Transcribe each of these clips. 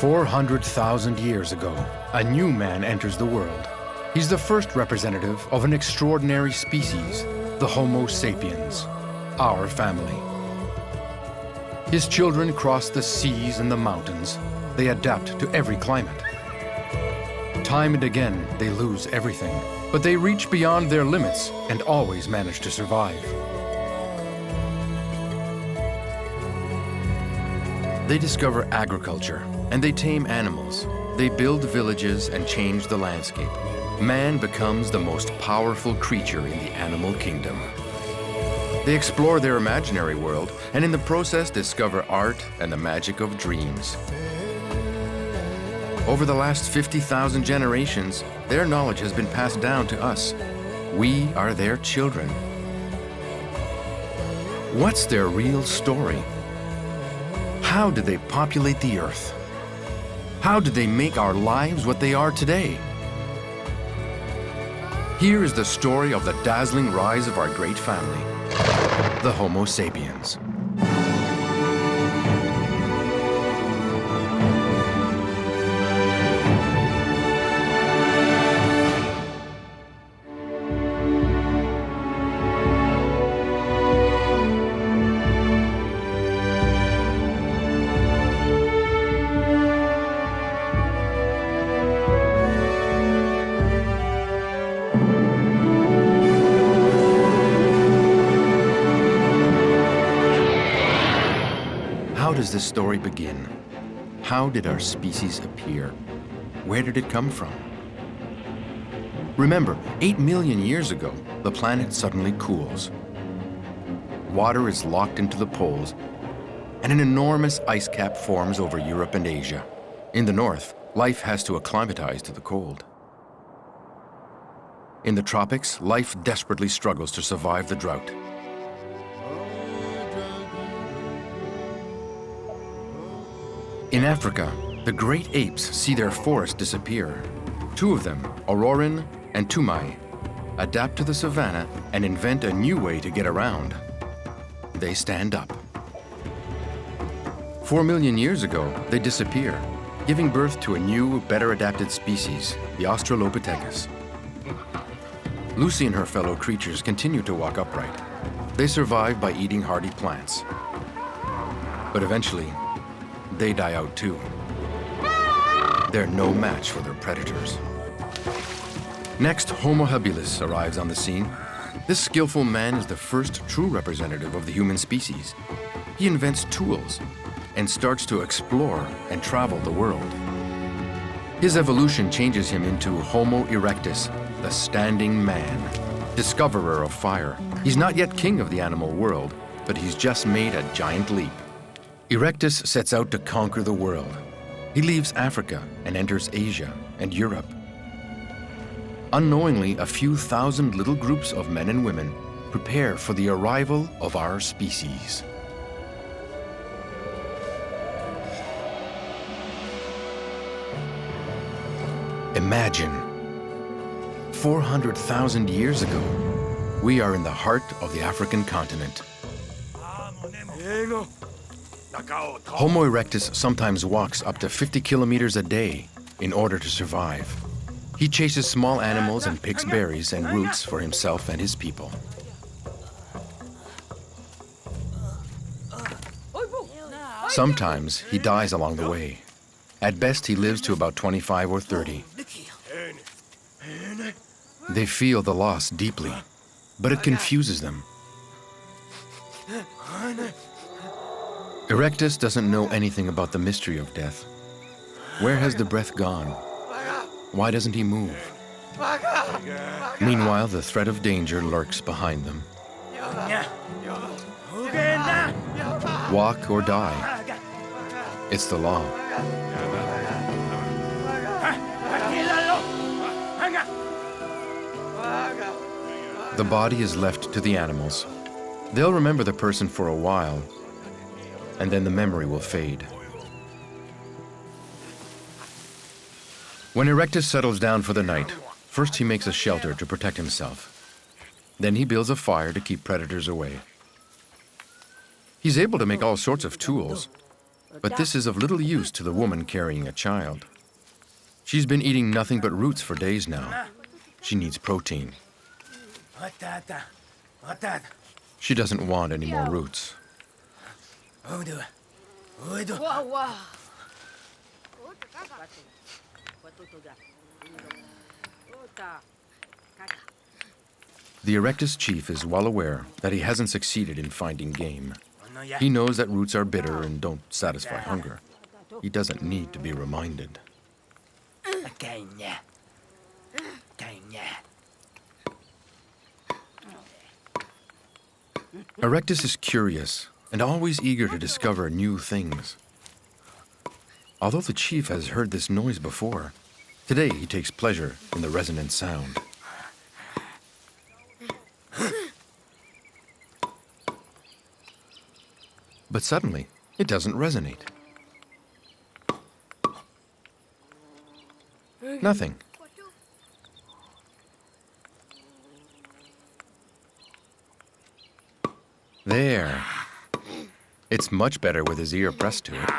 400,000 years ago, a new man enters the world. He's the first representative of an extraordinary species, the Homo Sapiens, our family. His children cross the seas and the mountains. They adapt to every climate. Time and again, they lose everything, but they reach beyond their limits and always manage to survive. They discover agriculture, and they tame animals. They build villages and change the landscape. Man becomes the most powerful creature in the animal kingdom. They explore their imaginary world, and in the process discover art and the magic of dreams. Over the last 50,000 generations, their knowledge has been passed down to us. We are their children. What's their real story? How did they populate the earth? How did they make our lives what they are today? Here is the story of the dazzling rise of our great family, the Homo Sapiens. How does this story begin? How did our species appear? Where did it come from? Remember, 8 million years ago, the planet suddenly cools. Water is locked into the poles, and an enormous ice cap forms over Europe and Asia. In the north, life has to acclimatize to the cold. In the tropics, life desperately struggles to survive the drought. In Africa, the great apes see their forest disappear. Two of them, Aurorin and Tumai, adapt to the savanna and invent a new way to get around. They stand up. 4 million years ago, they disappear, giving birth to a new, better adapted species, the Australopithecus. Lucy and her fellow creatures continue to walk upright. They survive by eating hardy plants. But eventually, they die out too. They're no match for their predators. Next, Homo habilis arrives on the scene. This skillful man is the first true representative of the human species. He invents tools and starts to explore and travel the world. His evolution changes him into Homo Erectus, the standing man, discoverer of fire. He's not yet king of the animal world, but he's just made a giant leap. Erectus sets out to conquer the world. He leaves Africa and enters Asia and Europe. Unknowingly, a few thousand little groups of men and women prepare for the arrival of our species. Imagine, 400,000 years ago, we are in the heart of the African continent. Homo erectus sometimes walks up to 50 kilometers a day in order to survive. He chases small animals and picks berries and roots for himself and his people. Sometimes he dies along the way. At best, he lives to about 25 or 30. They feel the loss deeply, but it confuses them. Erectus doesn't know anything about the mystery of death. Where has the breath gone? Why doesn't he move? Meanwhile, the threat of danger lurks behind them. Walk or die. It's the law. The body is left to the animals. They'll remember the person for a while, and then the memory will fade. When Erectus settles down for the night, first he makes a shelter to protect himself. Then he builds a fire to keep predators away. He's able to make all sorts of tools, But this is of little use to the woman carrying a child. She's been eating nothing but roots for days now. She needs protein. She doesn't want any more roots. The Erectus chief is well aware that he hasn't succeeded in finding game. He knows that roots are bitter and don't satisfy hunger. He doesn't need to be reminded. Erectus is curious and always eager to discover new things. Although the chief has heard this noise before, today he takes pleasure in the resonant sound. But suddenly, it doesn't resonate. Nothing. There. It's much better with his ear pressed to it.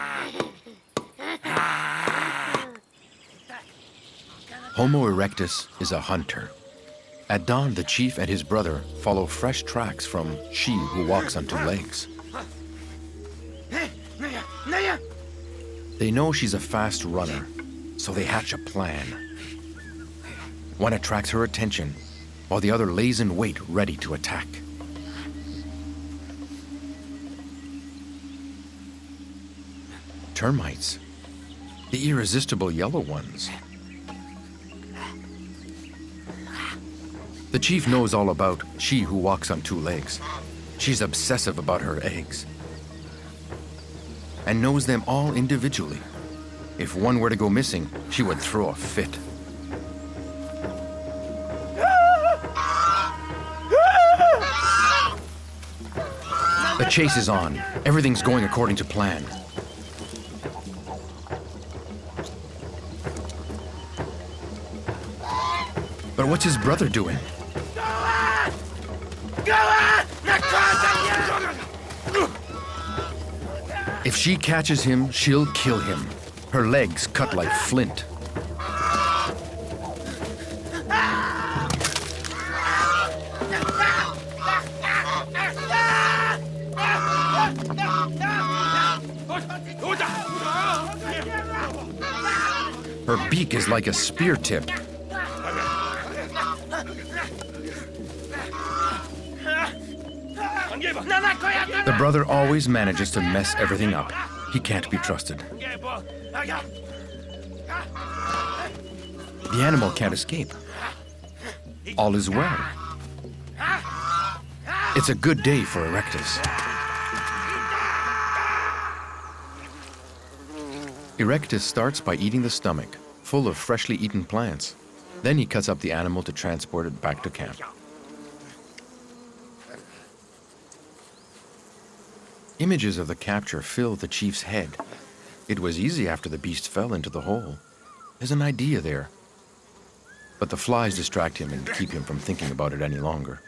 Homo erectus is a hunter. At dawn, the chief and his brother follow fresh tracks from she who walks on two legs. They know she's a fast runner, so they hatch a plan. One attracts her attention, while the other lays in wait, ready to attack. Termites, the irresistible yellow ones. The chief knows all about she who walks on two legs. She's obsessive about her eggs and knows them all individually. If one were to go missing, she would throw a fit. The chase is on. Everything's going according to plan. But what's his brother doing? If she catches him, she'll kill him. Her legs cut like flint. Her beak is like a spear tip. The brother always manages to mess everything up. He can't be trusted. The animal can't escape. All is well. It's a good day for Erectus. Erectus starts by eating the stomach, full of freshly eaten plants. Then he cuts up the animal to transport it back to camp. Images of the capture fill the chief's head. It was easy after the beast fell into the hole. There's an idea there. But the flies distract him and keep him from thinking about it any longer.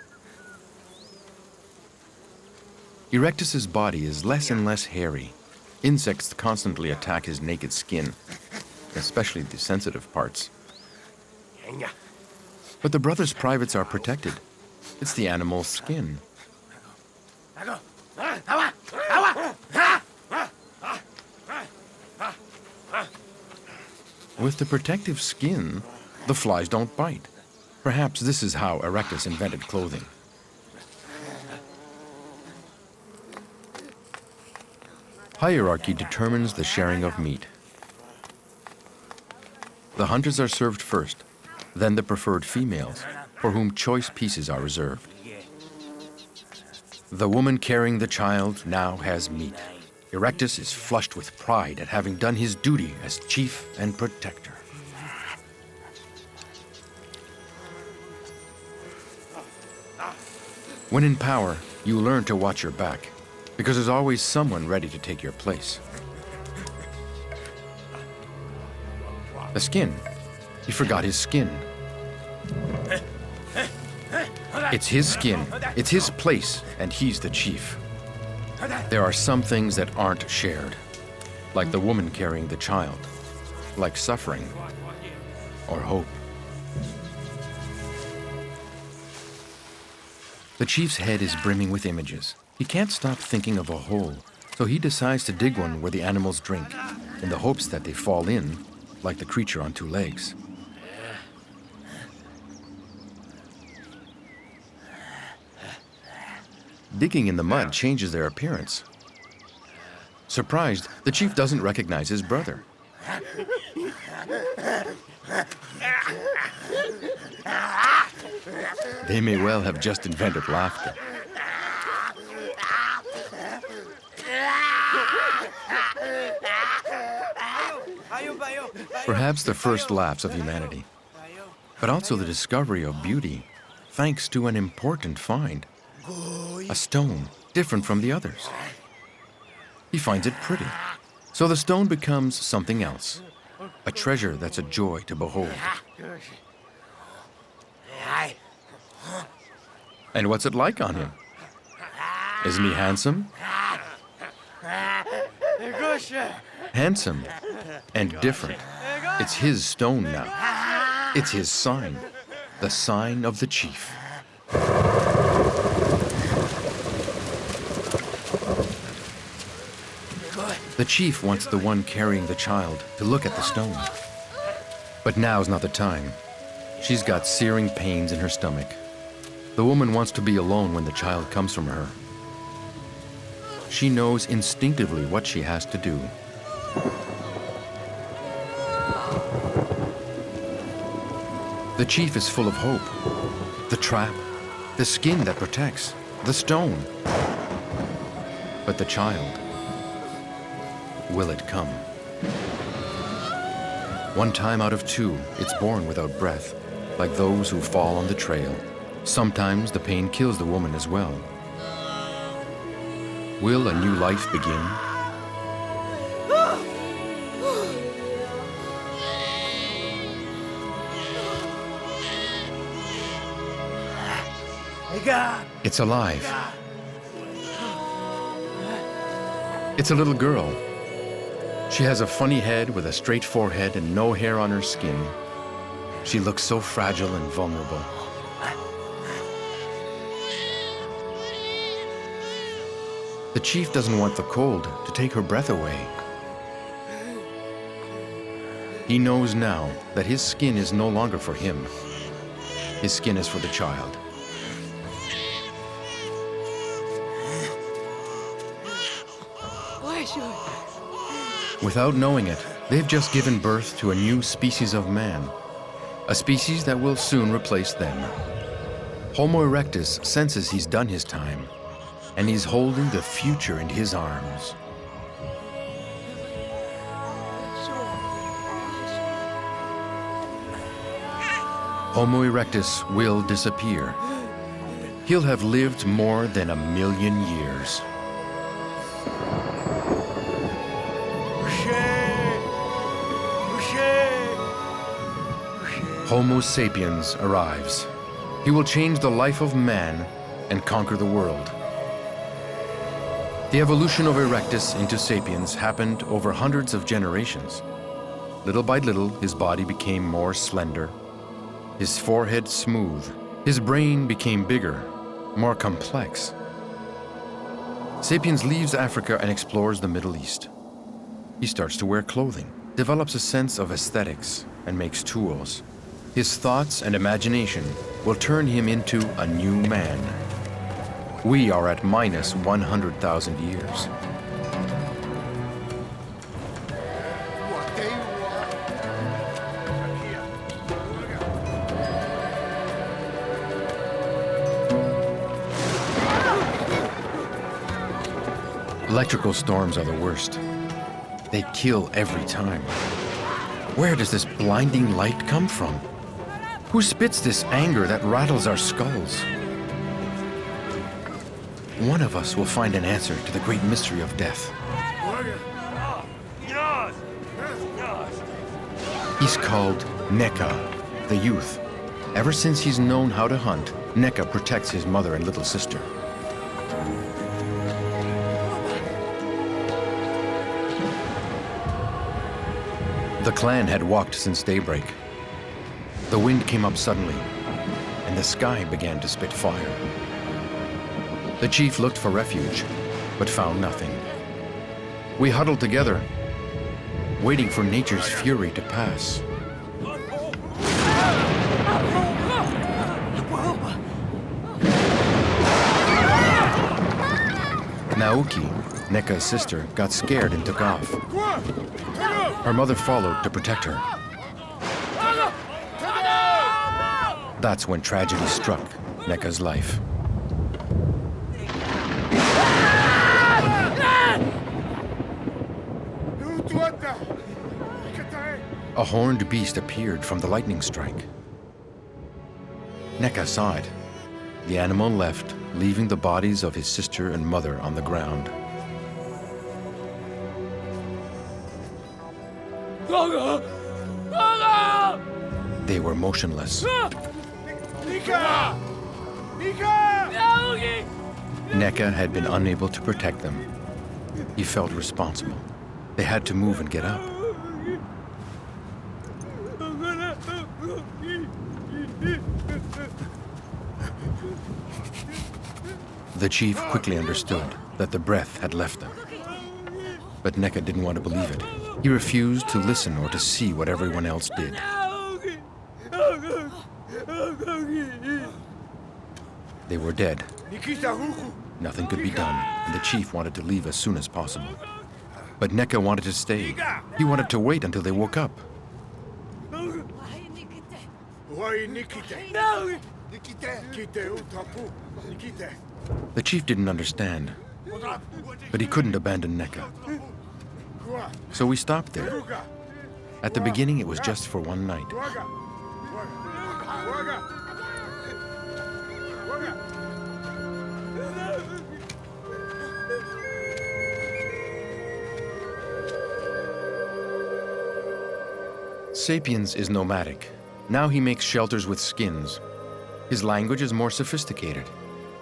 Erectus's body is less and less hairy. Insects constantly attack his naked skin, especially the sensitive parts. But the brother's privates are protected. It's the animal's skin. With the protective skin, the flies don't bite. Perhaps this is how Erectus invented clothing. Hierarchy determines the sharing of meat. The hunters are served first, then the preferred females, for whom choice pieces are reserved. The woman carrying the child now has meat. Erectus is flushed with pride at having done his duty as chief and protector. When in power, you learn to watch your back, because there's always someone ready to take your place. The skin. He forgot his skin. It's his skin, it's his place, and he's the chief. There are some things that aren't shared. like the woman carrying the child, like suffering or hope. The chief's head is brimming with images. He can't stop thinking of a hole, so he decides to dig one where the animals drink, in the hopes that they fall in, like the creature on two legs. Digging in the mud changes their appearance. Surprised, the chief doesn't recognize his brother. They may well have just invented laughter. Perhaps the first laughs of humanity, but also the discovery of beauty, thanks to an important find. A stone, different from the others. He finds it pretty, so the stone becomes something else, a treasure that's a joy to behold. And what's it like on him? Isn't he handsome? Handsome and different. It's his stone now. It's his sign, the sign of the chief. The chief wants the one carrying the child to look at the stone. But now's not the time. She's got searing pains in her stomach. The woman wants to be alone when the child comes from her. She knows instinctively what she has to do. The chief is full of hope. The trap, the skin that protects, the stone. But the child, will it come? One time out of two, it's born without breath, like those who fall on the trail. Sometimes the pain kills the woman as well. Will a new life begin? It's alive. It's a little girl. She has a funny head with a straight forehead and no hair on her skin. She looks so fragile and vulnerable. The chief doesn't want the cold to take her breath away. He knows now that his skin is no longer for him. His skin is for the child. Without knowing it, they've just given birth to a new species of man, a species that will soon replace them. Homo erectus senses he's done his time, and he's holding the future in his arms. Homo erectus will disappear. He'll have lived more than 1,000,000 years. Homo Sapiens arrives. He will change the life of man and conquer the world. The evolution of Erectus into Sapiens happened over hundreds of generations. Little by little, his body became more slender, his forehead smooth, his brain became bigger, more complex. Sapiens leaves Africa and explores the Middle East. He starts to wear clothing, develops a sense of aesthetics, and makes tools. His thoughts and imagination will turn him into a new man. We are at minus 100,000 years. Electrical storms are the worst. They kill every time. Where does this blinding light come from? Who spits this anger that rattles our skulls? One of us will find an answer to the great mystery of death. He's called Neka, the youth. Ever since he's known how to hunt, Neka protects his mother and little sister. The clan had walked since daybreak. The wind came up suddenly, and the sky began to spit fire. The chief looked for refuge, but found nothing. We huddled together, waiting for nature's fury to pass. Naoki, Neka's sister, got scared and took off. Her mother followed to protect her. That's when tragedy struck Neka's life. A horned beast appeared from the lightning strike. Neka saw it. The animal left, leaving the bodies of his sister and mother on the ground. They were motionless. Neka had been unable to protect them. He felt responsible. They had to move and get up. The chief quickly understood that the breath had left them. But Neka didn't want to believe it. He refused to listen or to see what everyone else did. They were dead. Nothing could be done, and the chief wanted to leave as soon as possible. But Neka wanted to stay. He wanted to wait until they woke up. The chief didn't understand, but he couldn't abandon Neka. So we stopped there. At the beginning, it was just for one night. Sapiens is nomadic. Now he makes shelters with skins. His language is more sophisticated.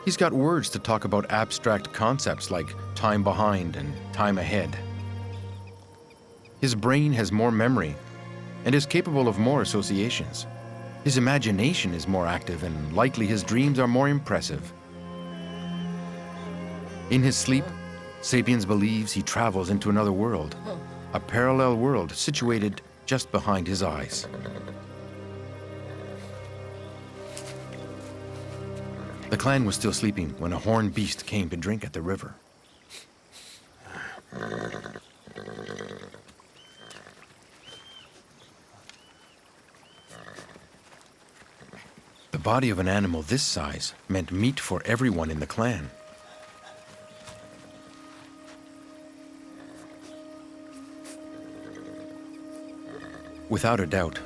He's got words to talk about abstract concepts like time behind and time ahead. His brain has more memory and is capable of more associations. His imagination is more active and likely his dreams are more impressive. In his sleep, Sapiens believes he travels into another world, a parallel world situated just behind his eyes. The clan was still sleeping when a horned beast came to drink at the river. The body of an animal this size meant meat for everyone in the clan. Without a doubt,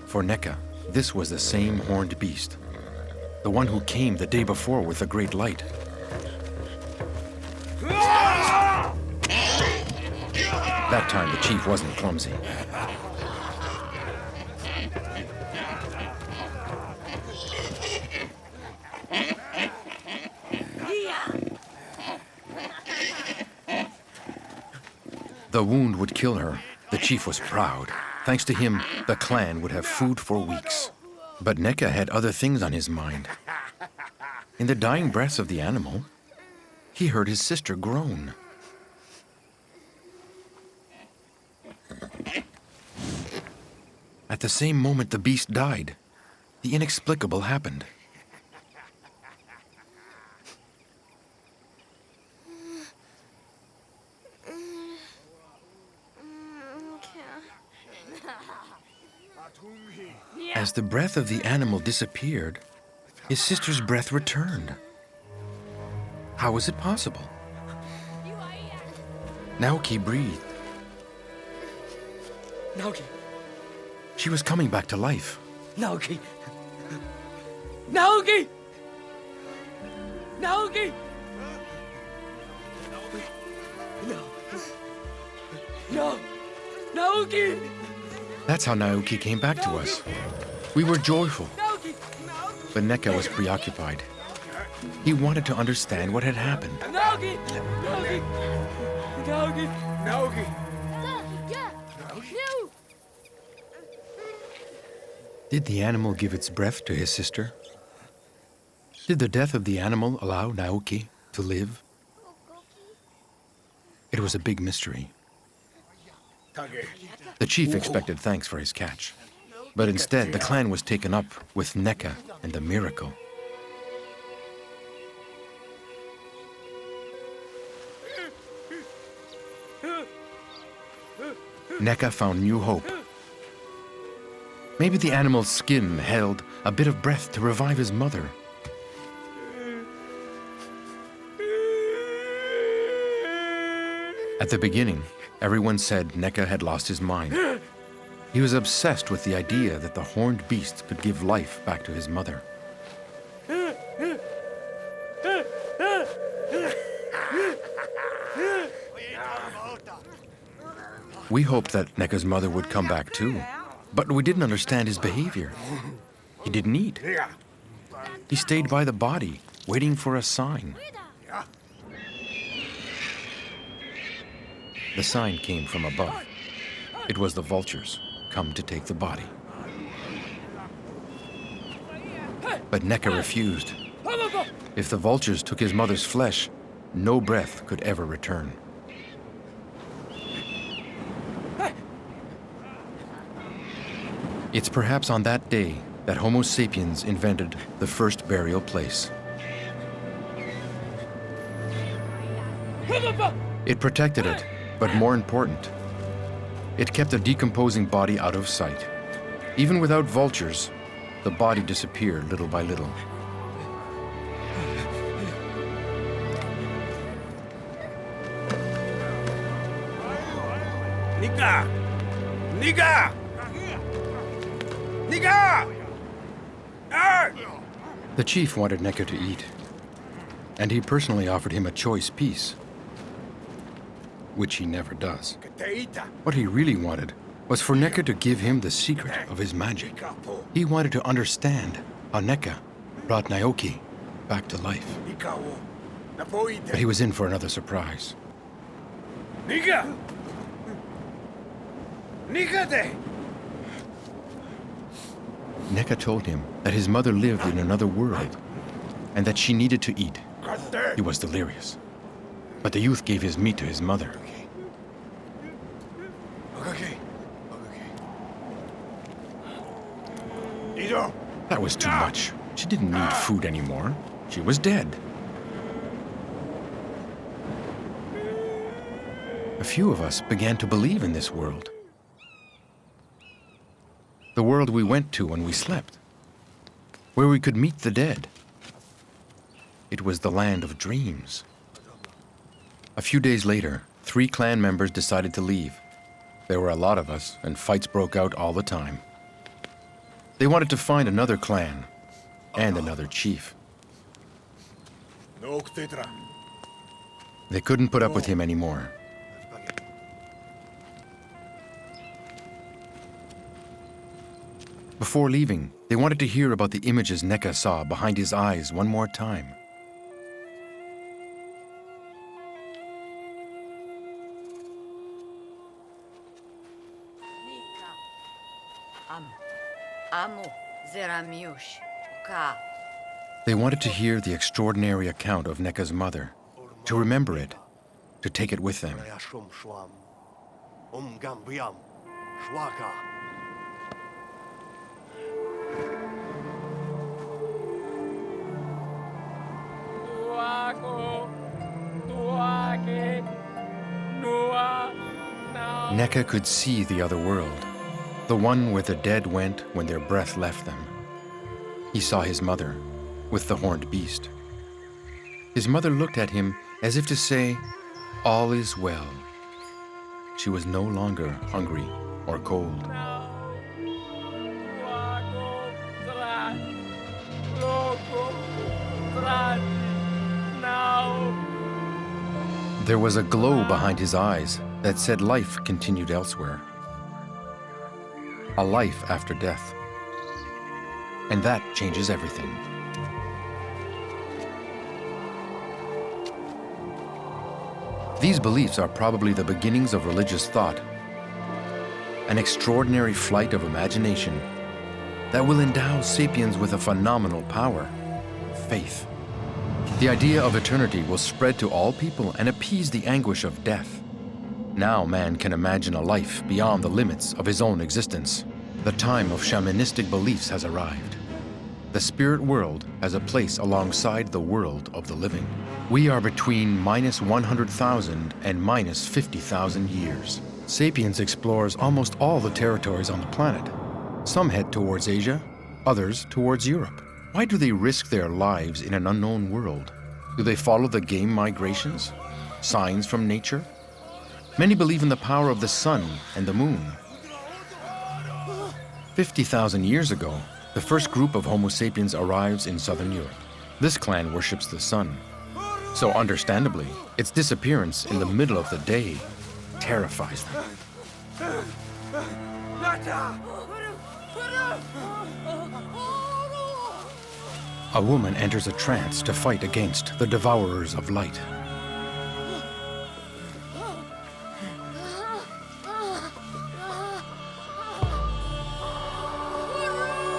for Neka, this was the same horned beast, the one who came the day before with the great light. That time the chief wasn't clumsy. The wound would kill her. The chief was proud. Thanks to him, the clan would have food for weeks. But Neka had other things on his mind. In the dying breaths of the animal, he heard his sister groan. At the same moment the beast died, the inexplicable happened. As the breath of the animal disappeared, his sister's breath returned. How was it possible? Naoki breathed. Naoki! She was coming back to life. Naoki! Naoki! Naoki! No! No! Naoki! That's how Naoki came back to us. We were joyful, Naoki! but Neka was preoccupied. He wanted to understand what had happened. Naoki! Naoki! Naoki! Naoki! Did the animal give its breath to his sister? Did the death of the animal allow Naoki to live? It was a big mystery. The chief expected thanks for his catch, but instead the clan was taken up with Neka and the miracle. Neka found new hope. Maybe the animal's skin held a bit of breath to revive his mother. At the beginning, everyone said Neka had lost his mind. He was obsessed with the idea that the horned beast could give life back to his mother. We hoped that Neka's mother would come back too, but we didn't understand his behavior. He didn't eat. He stayed by the body, waiting for a sign. The sign came from above. It was the vultures, come to take the body. But Neka refused. If the vultures took his mother's flesh, no breath could ever return. It's perhaps on that day that Homo Sapiens invented the first burial place. It protected it, but more important, it kept the decomposing body out of sight. Even without vultures, the body disappeared little by little. Nika! Nika! Nika! The chief wanted Neka to eat, and he personally offered him a choice piece, which he never does. What he really wanted was for Neka to give him the secret of his magic. He wanted to understand how Neka brought Naoki back to life. But he was in for another surprise. Nika! Nika! Neka told him that his mother lived in another world and that she needed to eat. He was delirious. But the youth gave his meat to his mother. That was too much. She didn't need food anymore. She was dead. A few of us began to believe in this world. The world we went to when we slept, where we could meet the dead. It was the land of dreams. A few days later, 3 clan members decided to leave. There were a lot of us, and fights broke out all the time. They wanted to find another clan and another chief. They couldn't put up with him anymore. Before leaving, they wanted to hear about the images Neka saw behind his eyes one more time. They wanted to hear the extraordinary account of Neka's mother, to remember it, to take it with them. Neka could see the other world, the one where the dead went when their breath left them. He saw his mother, with the horned beast. His mother looked at him as if to say, all is well. She was no longer hungry or cold. There was a glow behind his eyes that said life continued elsewhere. A life after death. And that changes everything. These beliefs are probably the beginnings of religious thought, an extraordinary flight of imagination that will endow sapiens with a phenomenal power: faith. The idea of eternity will spread to all people and appease the anguish of death. Now man can imagine a life beyond the limits of his own existence. The time of shamanistic beliefs has arrived. The spirit world has a place alongside the world of the living. We are between minus 100,000 and minus 50,000 years. Sapiens explores almost all the territories on the planet. Some head towards Asia, others towards Europe. Why do they risk their lives in an unknown world? Do they follow the game migrations? Signs from nature? Many believe in the power of the sun and the moon. 50,000 years ago, the first group of Homo sapiens arrives in southern Europe. This clan worships the sun. So understandably, its disappearance in the middle of the day terrifies them. A woman enters a trance to fight against the devourers of light.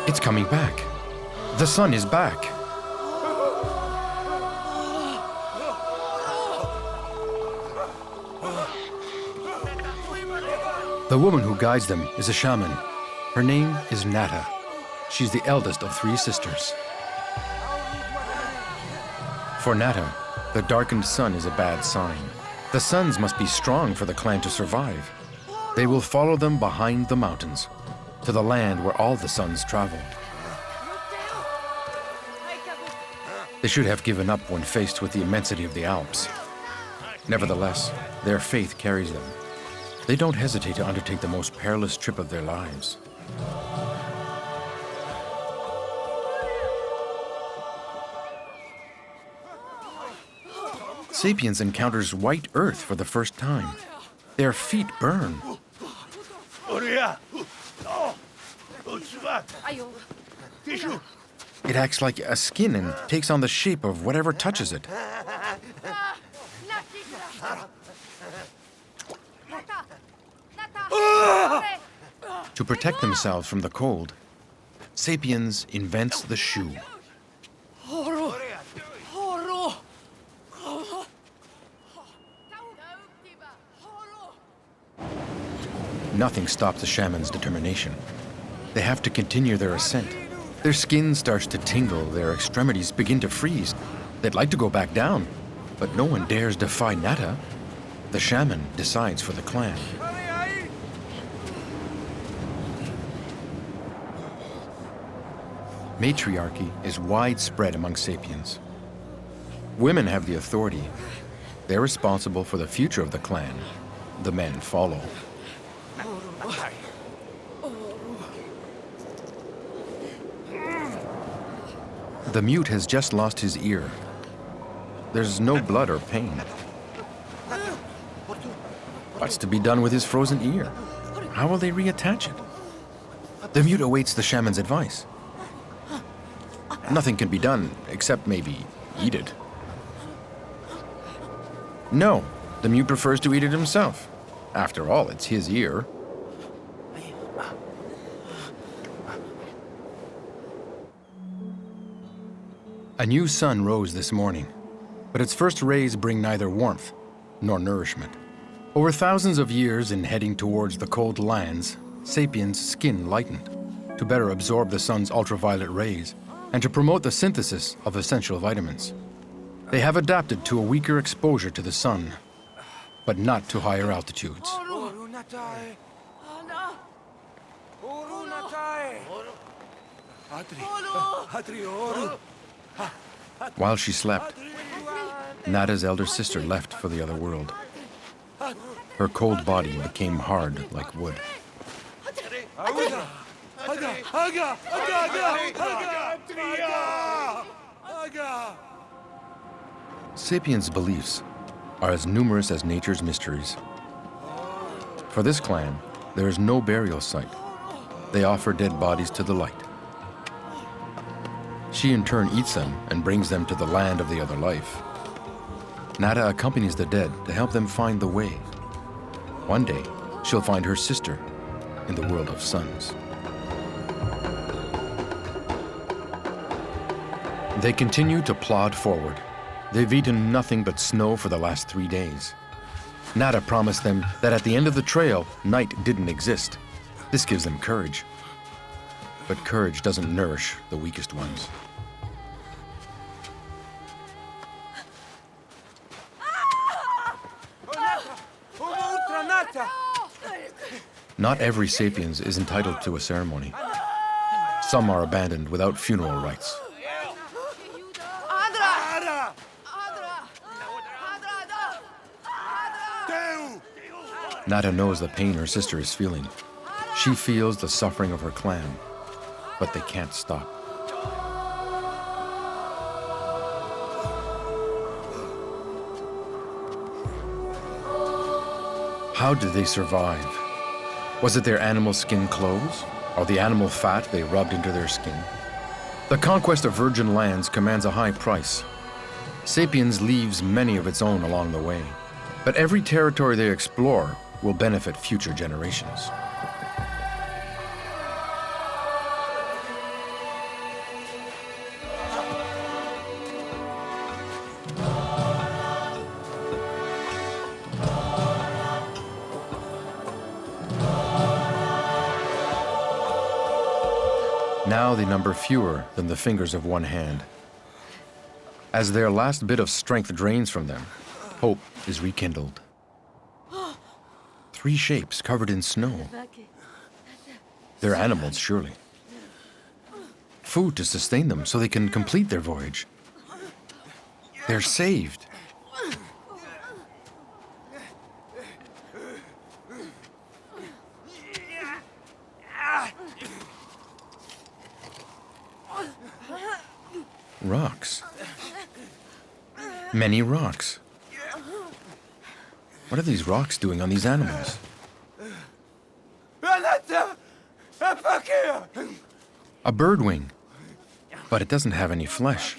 It's coming back. The sun is back. The woman who guides them is a shaman. Her name is Nata. She's the eldest of 3 sisters. For Nata, the darkened sun is a bad sign. The sons must be strong for the clan to survive. They will follow them behind the mountains, to the land where all the sons travel. They should have given up when faced with the immensity of the Alps. Nevertheless, their faith carries them. They don't hesitate to undertake the most perilous trip of their lives. Sapiens encounters white earth for the first time. Their feet burn. It acts like a skin and takes on the shape of whatever touches it. To protect themselves from the cold, Sapiens invents the shoe. Nothing stops the shaman's determination. They have to continue their ascent. Their skin starts to tingle, their extremities begin to freeze. They'd like to go back down, but no one dares defy Nata. The shaman decides for the clan. Matriarchy is widespread among sapiens. Women have the authority. They're responsible for the future of the clan. The men follow. The mute has just lost his ear. There's no blood or pain. What's to be done with his frozen ear? How will they reattach it? The mute awaits the shaman's advice. Nothing can be done, except maybe eat it. No, the mute prefers to eat it himself. After all, it's his ear. A new sun rose this morning, but its first rays bring neither warmth nor nourishment. Over thousands of years in heading towards the cold lands, sapiens' skin lightened to better absorb the sun's ultraviolet rays and to promote the synthesis of essential vitamins. They have adapted to a weaker exposure to the sun, but not to higher altitudes. While she slept, Nata's elder sister left for the other world. Her cold body became hard like wood. Sapiens' beliefs are as numerous as nature's mysteries. For this clan, there is no burial site. They offer dead bodies to the light. She in turn eats them and brings them to the land of the other life. Nata accompanies the dead to help them find the way. One day, she'll find her sister in the world of suns. They continue to plod forward. They've eaten nothing but snow for the last 3 days. Nada promised them that at the end of the trail, night didn't exist. This gives them courage. But courage doesn't nourish the weakest ones. Not every sapiens is entitled to a ceremony. Some are abandoned without funeral rites. Nada knows the pain her sister is feeling. She feels the suffering of her clan, but they can't stop. How did they survive? Was it their animal skin clothes, or the animal fat they rubbed into their skin? The conquest of virgin lands commands a high price. Sapiens leaves many of its own along the way, but every territory they explore will benefit future generations. Now they number fewer than the fingers of one hand. As their last bit of strength drains from them, hope is rekindled. 3 shapes covered in snow. They're animals, surely. Food to sustain them so they can complete their voyage. They're saved. Rocks. Many rocks. What are these rocks doing on these animals? A bird wing, but it doesn't have any flesh.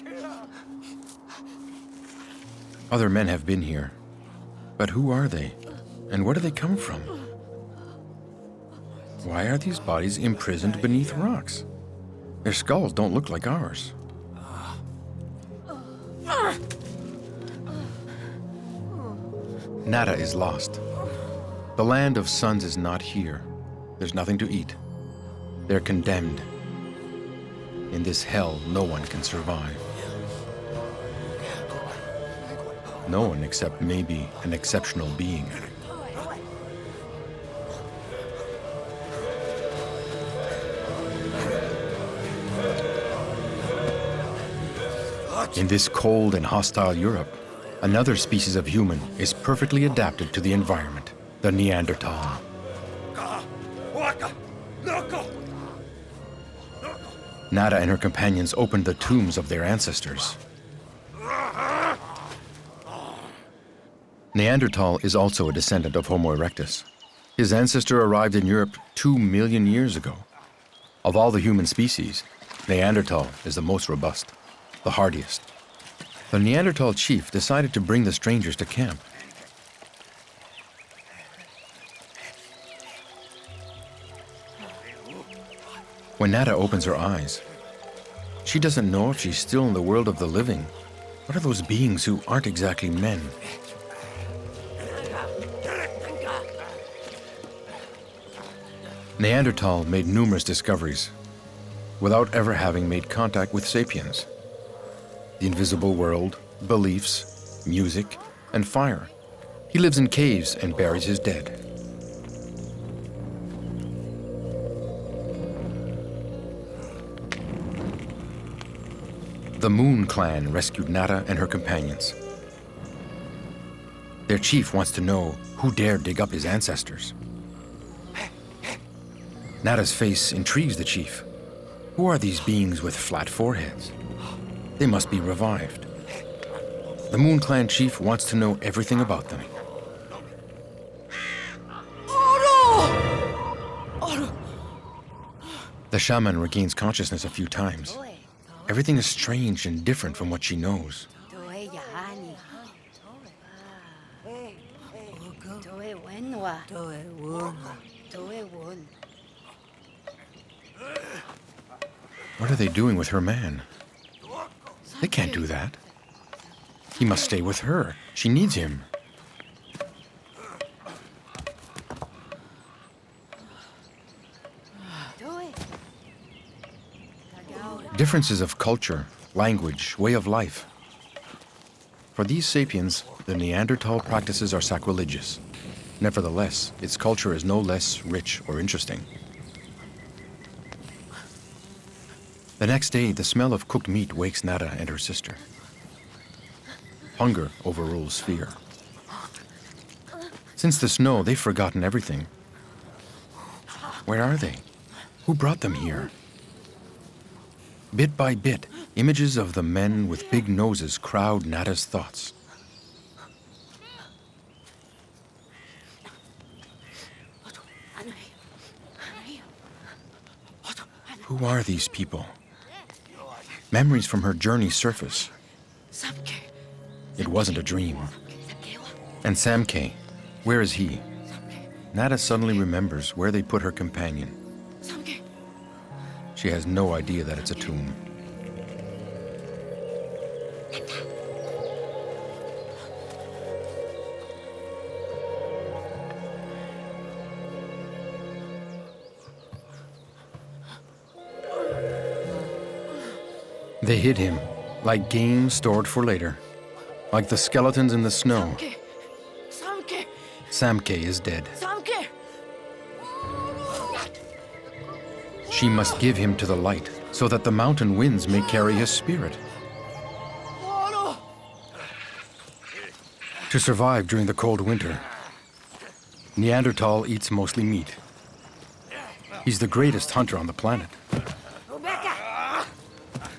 Other men have been here, but who are they, and where do they come from? Why are these bodies imprisoned beneath rocks? Their skulls don't look like ours. Nada is lost. The land of suns is not here. There's nothing to eat. They're condemned. In this hell, no one can survive. No one except maybe an exceptional being. In this cold and hostile Europe, another species of human is perfectly adapted to the environment, the Neandertal. Nada and her companions opened the tombs of their ancestors. Neandertal is also a descendant of Homo erectus. His ancestor arrived in Europe 2 million years ago. Of all the human species, Neandertal is the most robust, the hardiest. The Neandertal chief decided to bring the strangers to camp. When Nada opens her eyes, she doesn't know if she's still in the world of the living. What are those beings who aren't exactly men? Neandertal made numerous discoveries without ever having made contact with sapiens. The invisible world, beliefs, music, and fire. He lives in caves and buries his dead. The Moon clan rescued Nada and her companions. Their chief wants to know who dared dig up his ancestors. Nada's face intrigues the chief. Who are these beings with flat foreheads? They must be revived. The Moon clan chief wants to know everything about them. The shaman regains consciousness a few times. Everything is strange and different from what she knows. What are they doing with her man? They can't do that. He must stay with her. She needs him. Differences of culture, language, way of life. For these sapiens, the Neanderthal practices are sacrilegious. Nevertheless, its culture is no less rich or interesting. The next day, the smell of cooked meat wakes Nada and her sister. Hunger overrules fear. Since the snow, they've forgotten everything. Where are they? Who brought them here? Bit by bit, images of the men with big noses crowd Nada's thoughts. Who are these people? Memories from her journey surface. It wasn't a dream. And Samke, where is he? Nada suddenly remembers where they put her companion. She has no idea that it's a tomb. They hid him, like game stored for later, like the skeletons in the snow. Samke is dead. She must give him to the light, so that the mountain winds may carry his spirit. To survive during the cold winter, Neanderthal eats mostly meat. He's the greatest hunter on the planet.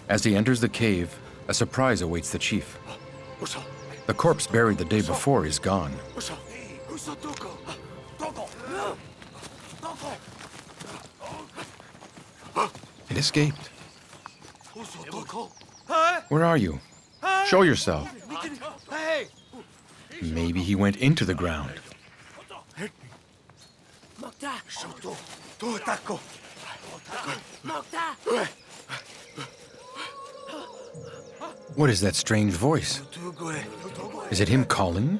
As he enters the cave, a surprise awaits the chief. The corpse buried the day before is gone. It escaped. Where are you? Show yourself. Maybe he went into the ground. What is that strange voice? Is it him calling?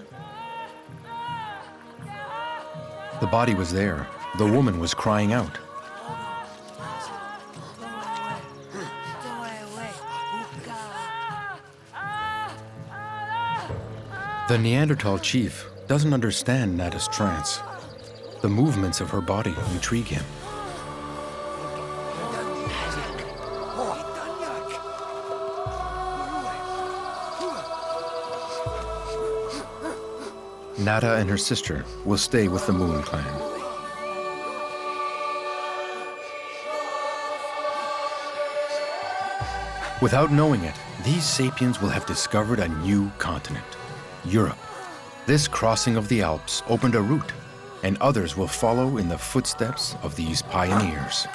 The body was there. The woman was crying out. The Neanderthal chief doesn't understand Nada's trance. The movements of her body intrigue him. Nada and her sister will stay with the Moon Clan. Without knowing it, these sapiens will have discovered a new continent, Europe. This crossing of the Alps opened a route, and others will follow in the footsteps of these pioneers.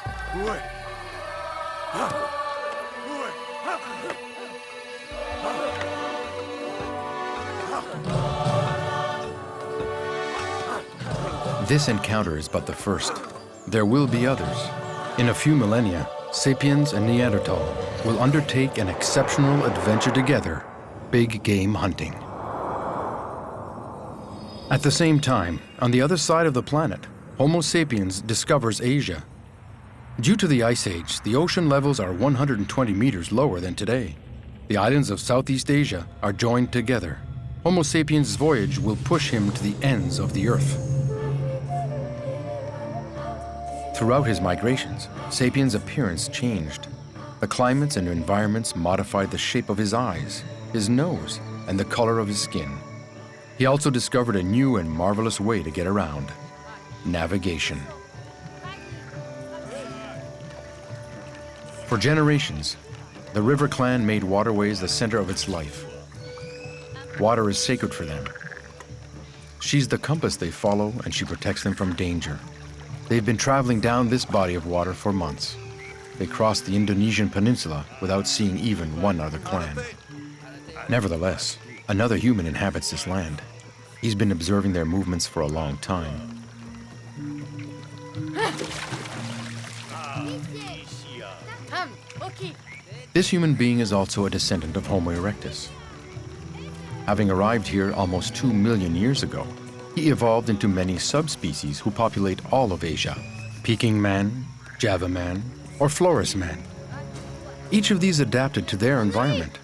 This encounter is but the first. There will be others. In a few millennia, Sapiens and Neanderthal will undertake an exceptional adventure together, big game hunting. At the same time, on the other side of the planet, Homo Sapiens discovers Asia. Due to the Ice Age, the ocean levels are 120 meters lower than today. The islands of Southeast Asia are joined together. Homo Sapiens' voyage will push him to the ends of the Earth. Throughout his migrations, Sapiens' appearance changed. The climates and environments modified the shape of his eyes, his nose, and the color of his skin. He also discovered a new and marvelous way to get around: navigation. For generations, the River Clan made waterways the center of its life. Water is sacred for them. She's the compass they follow, and she protects them from danger. They've been traveling down this body of water for months. They crossed the Indonesian peninsula without seeing even one other clan. Nevertheless, another human inhabits this land. He's been observing their movements for a long time. This human being is also a descendant of Homo erectus. Having arrived here almost 2 million years ago, he evolved into many subspecies who populate all of Asia: Peking man, Java man, or Flores man. Each of these adapted to their environment.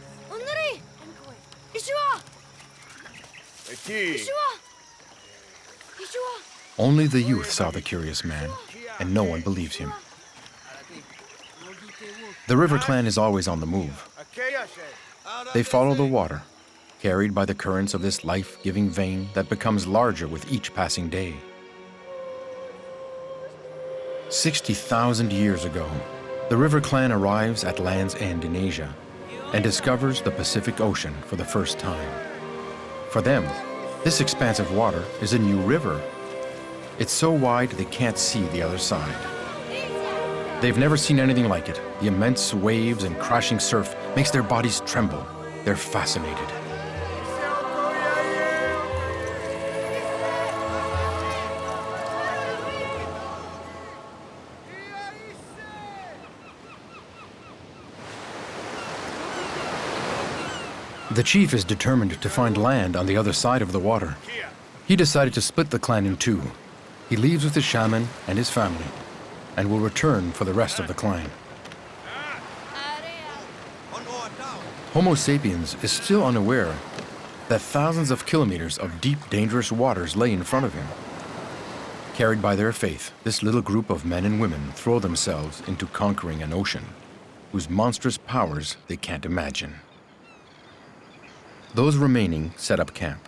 Only the youth saw the curious man, and no one believes him. The river clan is always on the move. They follow the water, carried by the currents of this life-giving vein that becomes larger with each passing day. 60,000 years ago, the river clan arrives at Land's End in Asia and discovers the Pacific Ocean for the first time. For them, this expanse of water is a new river. It's so wide they can't see the other side. They've never seen anything like it. The immense waves and crashing surf makes their bodies tremble. They're fascinated. The chief is determined to find land on the other side of the water. He decided to split the clan in two. He leaves with his shaman and his family, and will return for the rest of the clan. Homo Sapiens is still unaware that thousands of kilometers of deep, dangerous waters lay in front of him. Carried by their faith, this little group of men and women throw themselves into conquering an ocean whose monstrous powers they can't imagine. Those remaining set up camp.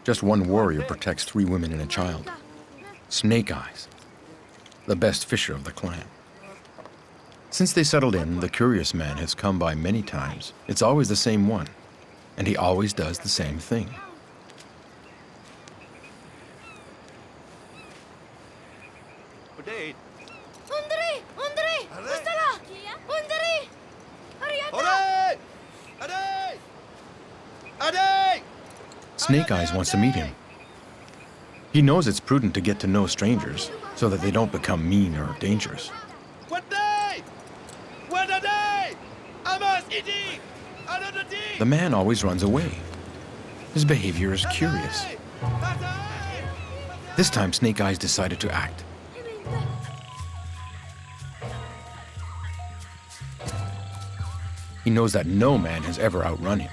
Just one warrior protects 3 women and a child. Snake Eyes, the best fisher of the clan. Since they settled in, the curious man has come by many times. It's always the same one, and he always does the same thing. Snake Eyes wants to meet him. He knows it's prudent to get to know strangers so that they don't become mean or dangerous. The man always runs away. His behavior is curious. This time, Snake Eyes decided to act. He knows that no man has ever outrun him.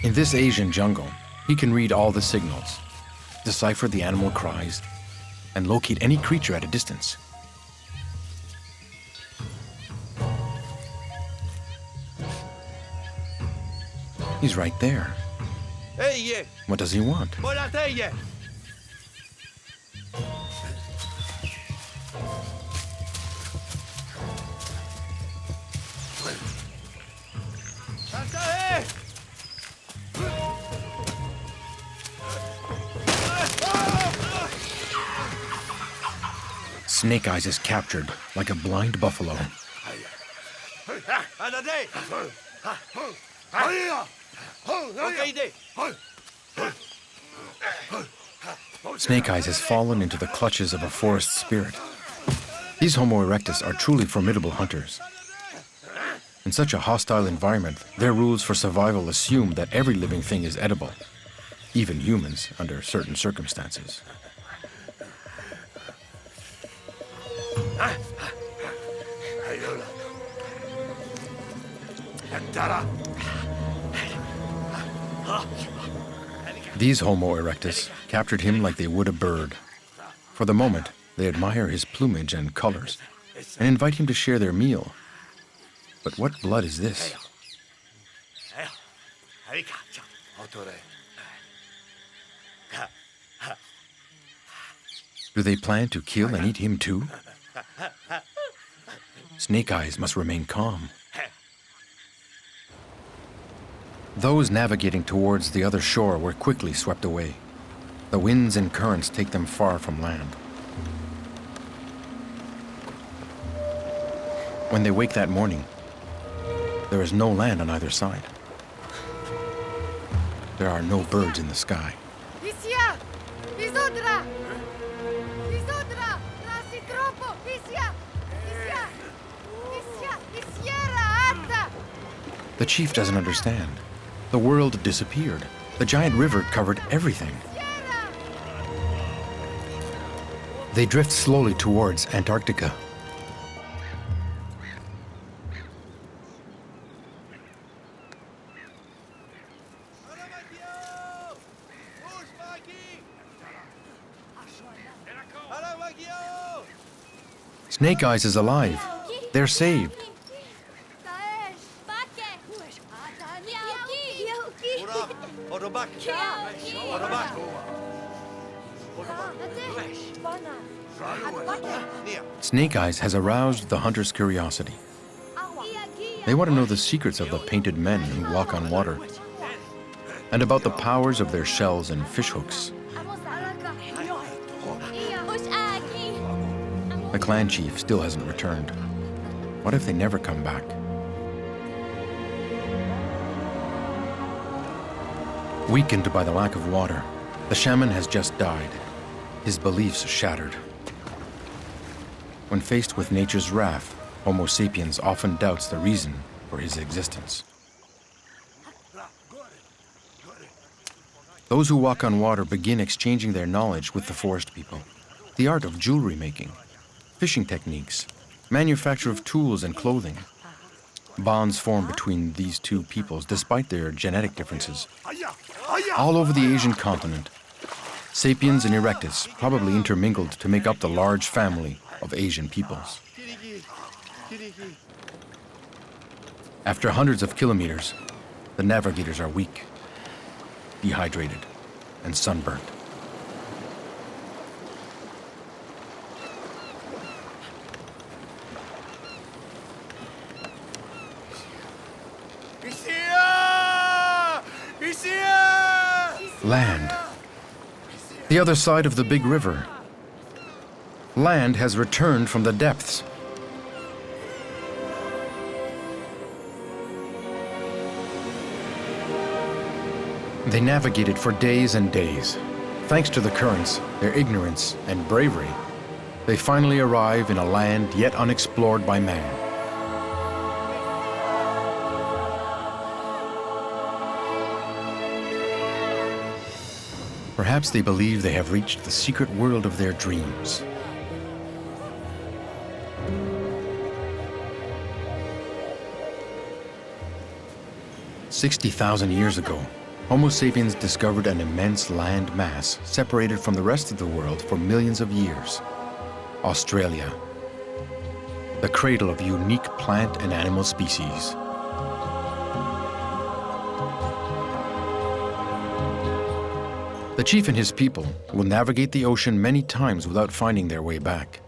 In this Asian jungle, he can read all the signals, decipher the animal cries, and locate any creature at a distance. He's right there. What does he want? Snake Eyes is captured like a blind buffalo. Snake Eyes has fallen into the clutches of a forest spirit. These Homo erectus are truly formidable hunters. In such a hostile environment, their rules for survival assume that every living thing is edible, even humans under certain circumstances. These Homo erectus captured him like they would a bird. For the moment, they admire his plumage and colors and invite him to share their meal. But what blood is this? Do they plan to kill and eat him too? Snake Eyes must remain calm. Those navigating towards the other shore were quickly swept away. The winds and currents take them far from land. When they wake that morning, there is no land on either side. There are no birds in the sky. The chief doesn't understand. The world disappeared. The giant river covered everything. They drift slowly towards Antarctica. Snake Eyes is alive. They're saved. Snake Eyes has aroused the hunter's curiosity. They want to know the secrets of the painted men who walk on water, and about the powers of their shells and fishhooks. The clan chief still hasn't returned. What if they never come back? Weakened by the lack of water, the shaman has just died, his beliefs shattered. When faced with nature's wrath, Homo Sapiens often doubts the reason for his existence. Those who walk on water begin exchanging their knowledge with the forest people. The art of jewelry making, fishing techniques, manufacture of tools and clothing. Bonds form between these two peoples despite their genetic differences. All over the Asian continent, Sapiens and Erectus probably intermingled to make up the large family of Asian peoples. After hundreds of kilometers, the navigators are weak, dehydrated, and sunburnt. Land. The other side of the big river. Land has returned from the depths. They navigated for days and days. Thanks to the currents, their ignorance, and bravery, they finally arrive in a land yet unexplored by man. Perhaps they believe they have reached the secret world of their dreams. "60,000 years ago, Homo sapiens discovered an immense land mass separated from the rest of the world for millions of years. Australia, the cradle of unique plant and animal species. The chief and his people will navigate the ocean many times without finding their way back.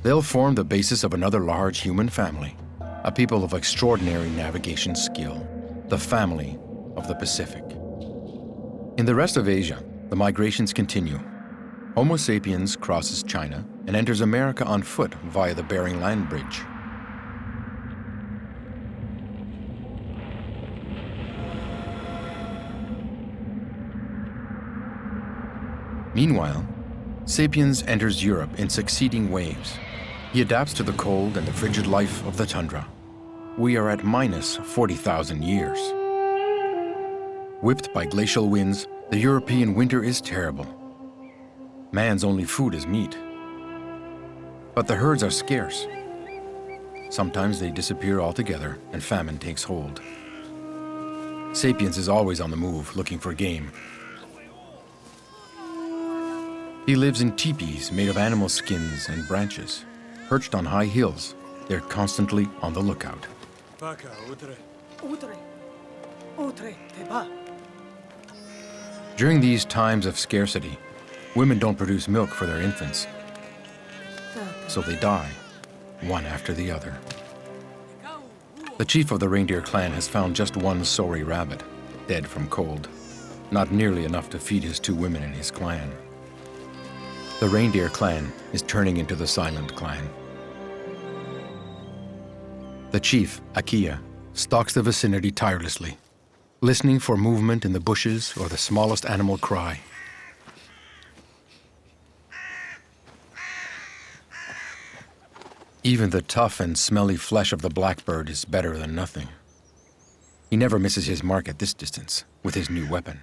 They'll form the basis of another large human family, a people of extraordinary navigation skill, the family of the Pacific. In the rest of Asia, the migrations continue. Homo sapiens crosses China and enters America on foot via the Bering Land Bridge. Meanwhile, Sapiens enters Europe in succeeding waves. He adapts to the cold and the frigid life of the tundra. We are at minus 40,000 years. Whipped by glacial winds, the European winter is terrible. Man's only food is meat. But the herds are scarce. Sometimes they disappear altogether and famine takes hold. Sapiens is always on the move, looking for game. He lives in teepees made of animal skins and branches. Perched on high hills, they're constantly on the lookout. During these times of scarcity, women don't produce milk for their infants, so they die, one after the other. The chief of the reindeer clan has found just one sorry rabbit, dead from cold, not nearly enough to feed his two women in his clan. The reindeer clan is turning into the silent clan. The chief, Akia, stalks the vicinity tirelessly, listening for movement in the bushes or the smallest animal cry. Even the tough and smelly flesh of the blackbird is better than nothing. He never misses his mark at this distance with his new weapon.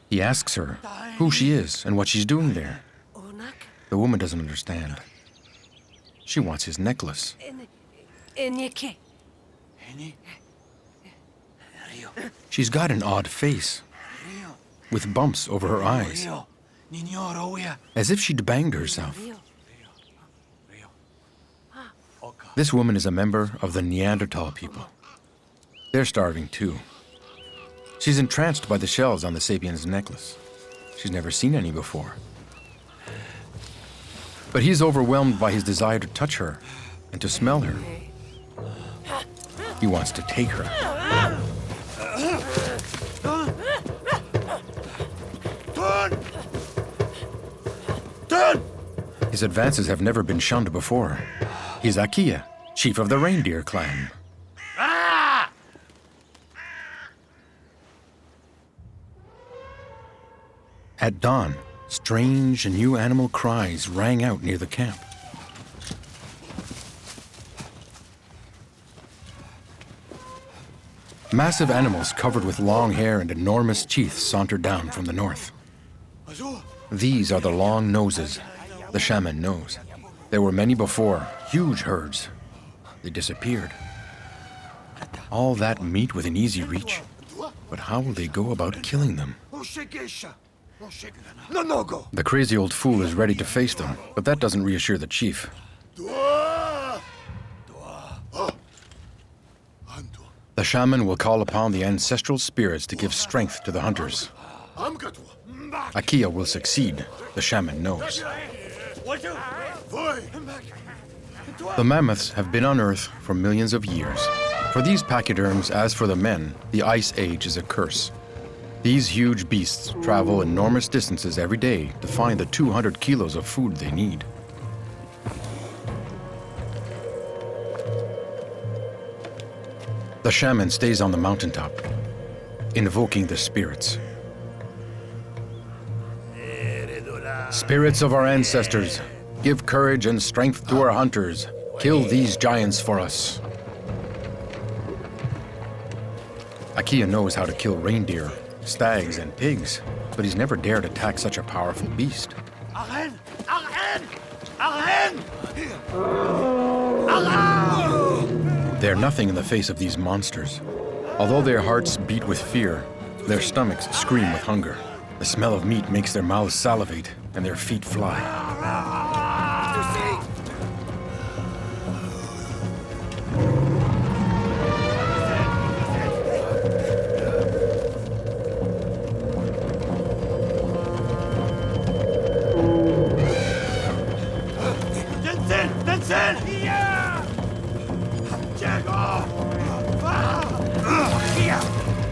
He asks her who she is and what she's doing there. The woman doesn't understand. She wants his necklace. She's got an odd face, with bumps over her eyes, as if she'd banged herself. This woman is a member of the Neandertal people. They're starving too. She's entranced by the shells on the Sapiens' necklace. She's never seen any before. But he's overwhelmed by his desire to touch her and to smell her. He wants to take her. His advances have never been shunned before. He's Akia, chief of the reindeer clan. At dawn, strange and new animal cries rang out near the camp. Massive animals covered with long hair and enormous teeth sauntered down from the north. These are the long noses the shaman knows. There were many before, huge herds. They disappeared. All that meat within easy reach. But how will they go about killing them? The crazy old fool is ready to face them, but that doesn't reassure the chief. The shaman will call upon the ancestral spirits to give strength to the hunters. Akia will succeed, the shaman knows. The mammoths have been on Earth for millions of years. For these pachyderms, as for the men, the Ice Age is a curse. These huge beasts travel enormous distances every day to find the 200 kilos of food they need. The shaman stays on the mountaintop, invoking the spirits. Spirits of our ancestors, give courage and strength to our hunters. Kill these giants for us. Akia knows how to kill reindeer, stags, and pigs, but he's never dared attack such a powerful beast. They're nothing in the face of these monsters. Although their hearts beat with fear, their stomachs scream with hunger. The smell of meat makes their mouths salivate and their feet fly.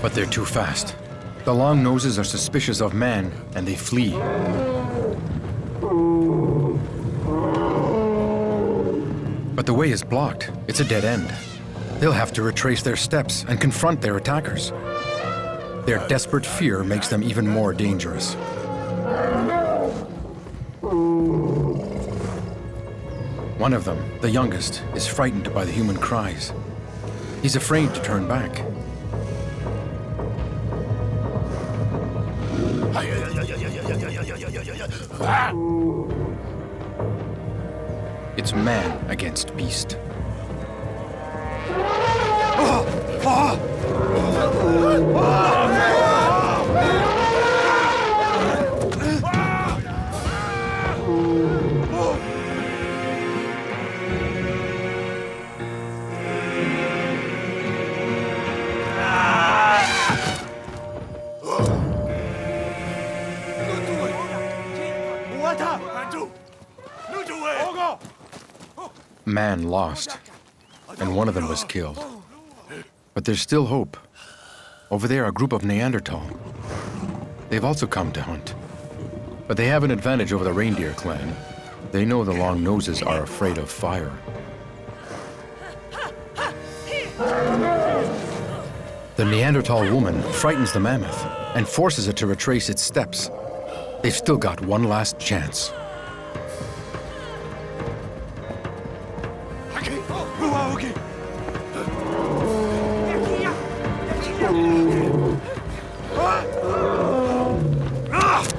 But they're too fast. The long noses are suspicious of man, and they flee. But the way is blocked. It's a dead end. They'll have to retrace their steps and confront their attackers. Their desperate fear makes them even more dangerous. One of them, the youngest, is frightened by the human cries. He's afraid to turn back. It's man against beast. Man lost, and one of them was killed. But there's still hope. Over there, a group of Neandertal. They've also come to hunt. But they have an advantage over the reindeer clan. They know the long noses are afraid of fire. The Neanderthal woman frightens the mammoth and forces it to retrace its steps. They've still got one last chance.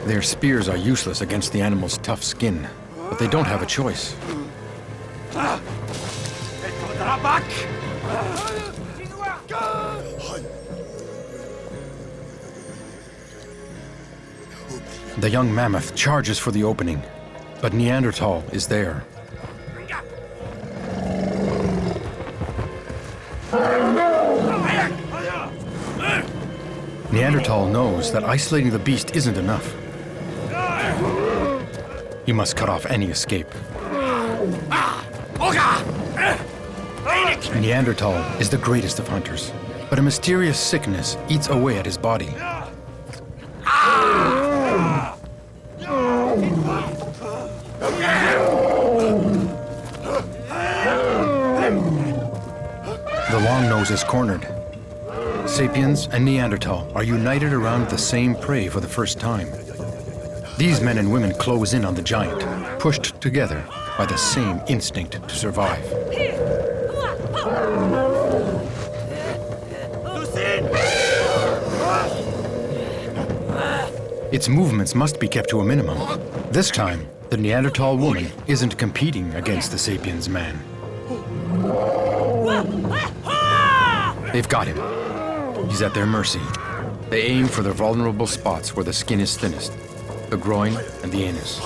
Their spears are useless against the animal's tough skin, but they don't have a choice. The young mammoth charges for the opening, but Neandertal is there. Neandertal knows that isolating the beast isn't enough. He must cut off any escape. Neandertal is the greatest of hunters, but a mysterious sickness eats away at his body. The long nose is cornered. Sapiens and Neanderthal are united around the same prey for the first time. These men and women close in on the giant, pushed together by the same instinct to survive. Its movements must be kept to a minimum. This time, the Neanderthal woman isn't competing against the Sapiens man. They've got him. He's at their mercy. They aim for the vulnerable spots where the skin is thinnest, the groin and the anus.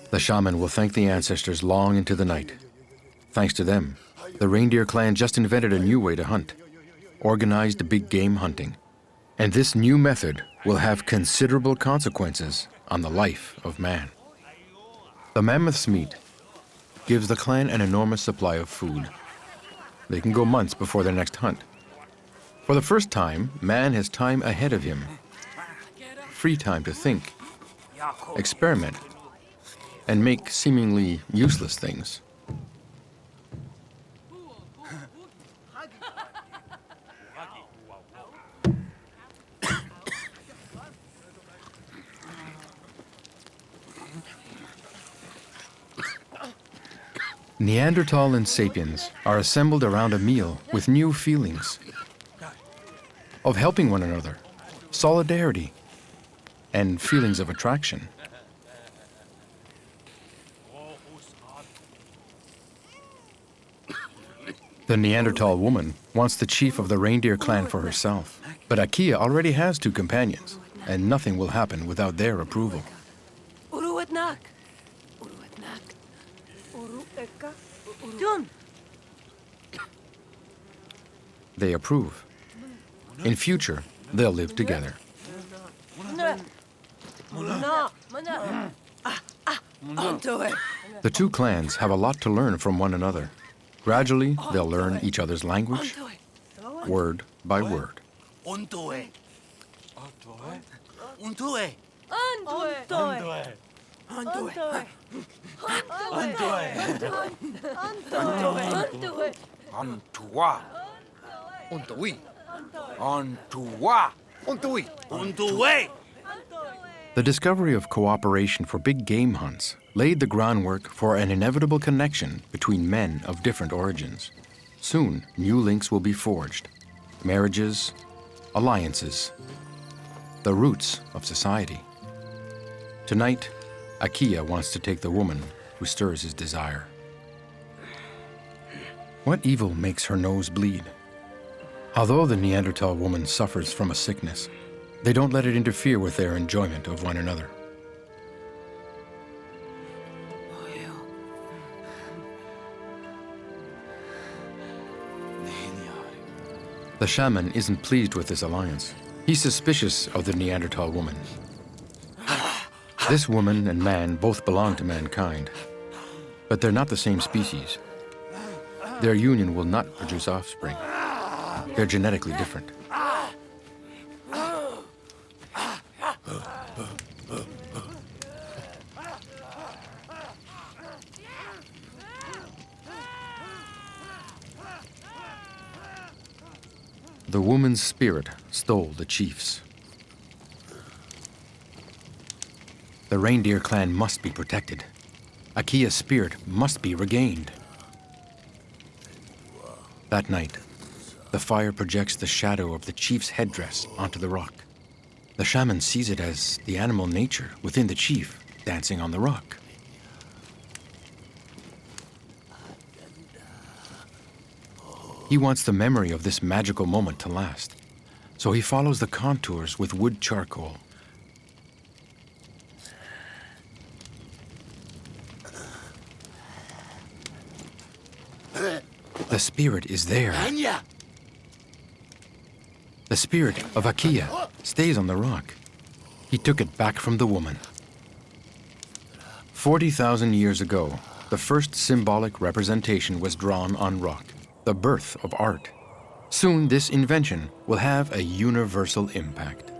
The shaman will thank the ancestors long into the night. Thanks to them, the reindeer clan just invented a new way to hunt, organized big game hunting. And this new method will have considerable consequences on the life of man. The mammoth's meat gives the clan an enormous supply of food. They can go months before their next hunt. For the first time, man has time ahead of him. Free time to think, experiment, and make seemingly useless things. Neanderthal and Sapiens are assembled around a meal with new feelings of helping one another, solidarity, and feelings of attraction. The Neanderthal woman wants the chief of the reindeer clan for herself, but Akia already has 2 companions, and nothing will happen without their approval. They approve. In future, they'll live together. The 2 clans have a lot to learn from one another. Gradually, they'll learn each other's language, word by word. The discovery of cooperation for big game hunts laid the groundwork for an inevitable connection between men of different origins. Soon, new links will be forged. Marriages, alliances, the roots of society. Tonight, Akia wants to take the woman who stirs his desire. What evil makes her nose bleed? Although the Neanderthal woman suffers from a sickness, they don't let it interfere with their enjoyment of one another. The shaman isn't pleased with this alliance. He's suspicious of the Neandertal woman. This woman and man both belong to mankind, but they're not the same species. Their union will not produce offspring. They're genetically different. The woman's spirit stole the chiefs. The reindeer clan must be protected. Akia's spirit must be regained. That night, the fire projects the shadow of the chief's headdress onto the rock. The shaman sees it as the animal nature within the chief dancing on the rock. He wants the memory of this magical moment to last, so he follows the contours with wood charcoal. The spirit is there. The spirit of Akia stays on the rock. He took it back from the woman. 40,000 years ago, the first symbolic representation was drawn on rock, the birth of art. Soon, this invention will have a universal impact.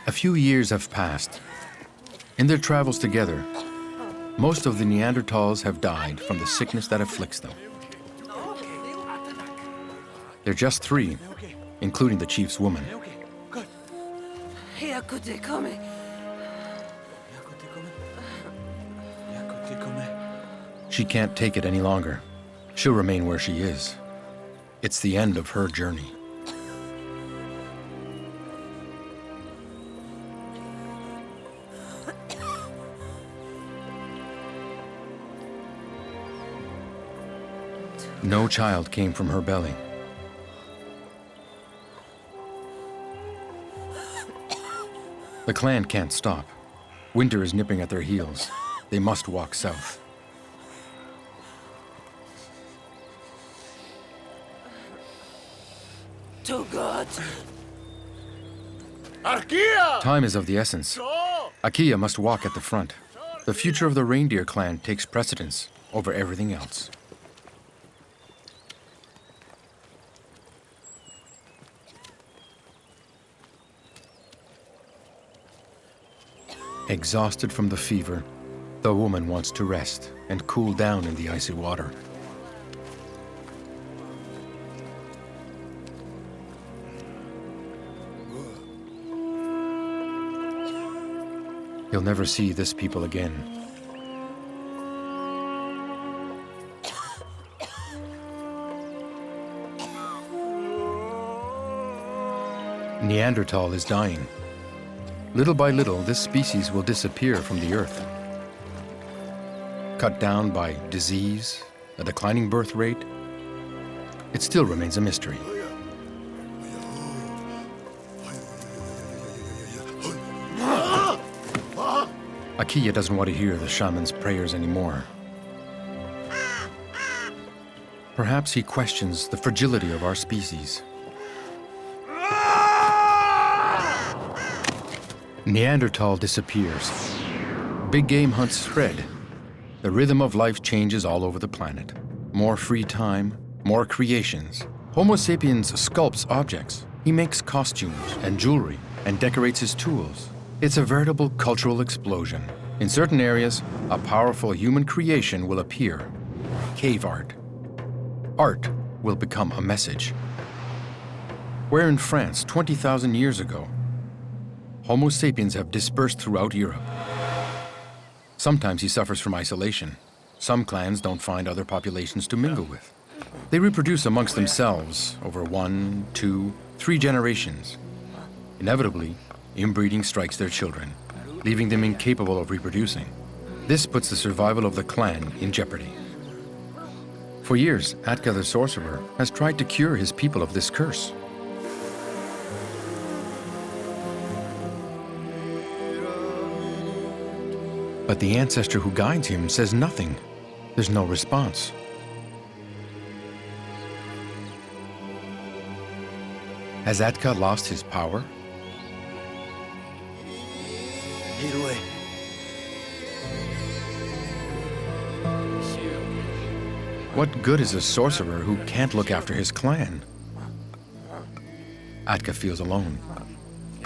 A few years have passed. In their travels together, most of the Neanderthals have died from the sickness that afflicts them. They're just 3, including the chief's woman. She can't take it any longer. She'll remain where she is. It's the end of her journey. No child came from her belly. The clan can't stop. Winter is nipping at their heels. They must walk south. To God. Time is of the essence. Akia must walk at the front. The future of the reindeer clan takes precedence over everything else. Exhausted from the fever, the woman wants to rest and cool down in the icy water. He'll never see this people again. Neandertal is dying. Little by little, this species will disappear from the earth. Cut down by disease, a declining birth rate, it still remains a mystery. Akia doesn't want to hear the shaman's prayers anymore. Perhaps he questions the fragility of our species. Neandertal disappears. Big game hunts spread. The rhythm of life changes all over the planet. More free time, more creations. Homo Sapiens sculpts objects. He makes costumes and jewelry and decorates his tools. It's a veritable cultural explosion. In certain areas, a powerful human creation will appear. Cave art. Art will become a message. Where in France 20,000 years ago, Homo sapiens have dispersed throughout Europe. Sometimes he suffers from isolation. Some clans don't find other populations to mingle with. They reproduce amongst themselves over 1, 2, 3 generations. Inevitably, inbreeding strikes their children, leaving them incapable of reproducing. This puts the survival of the clan in jeopardy. For years, Atka the sorcerer has tried to cure his people of this curse. But the ancestor who guides him says nothing. There's no response. Has Atka lost his power? What good is a sorcerer who can't look after his clan? Atka feels alone,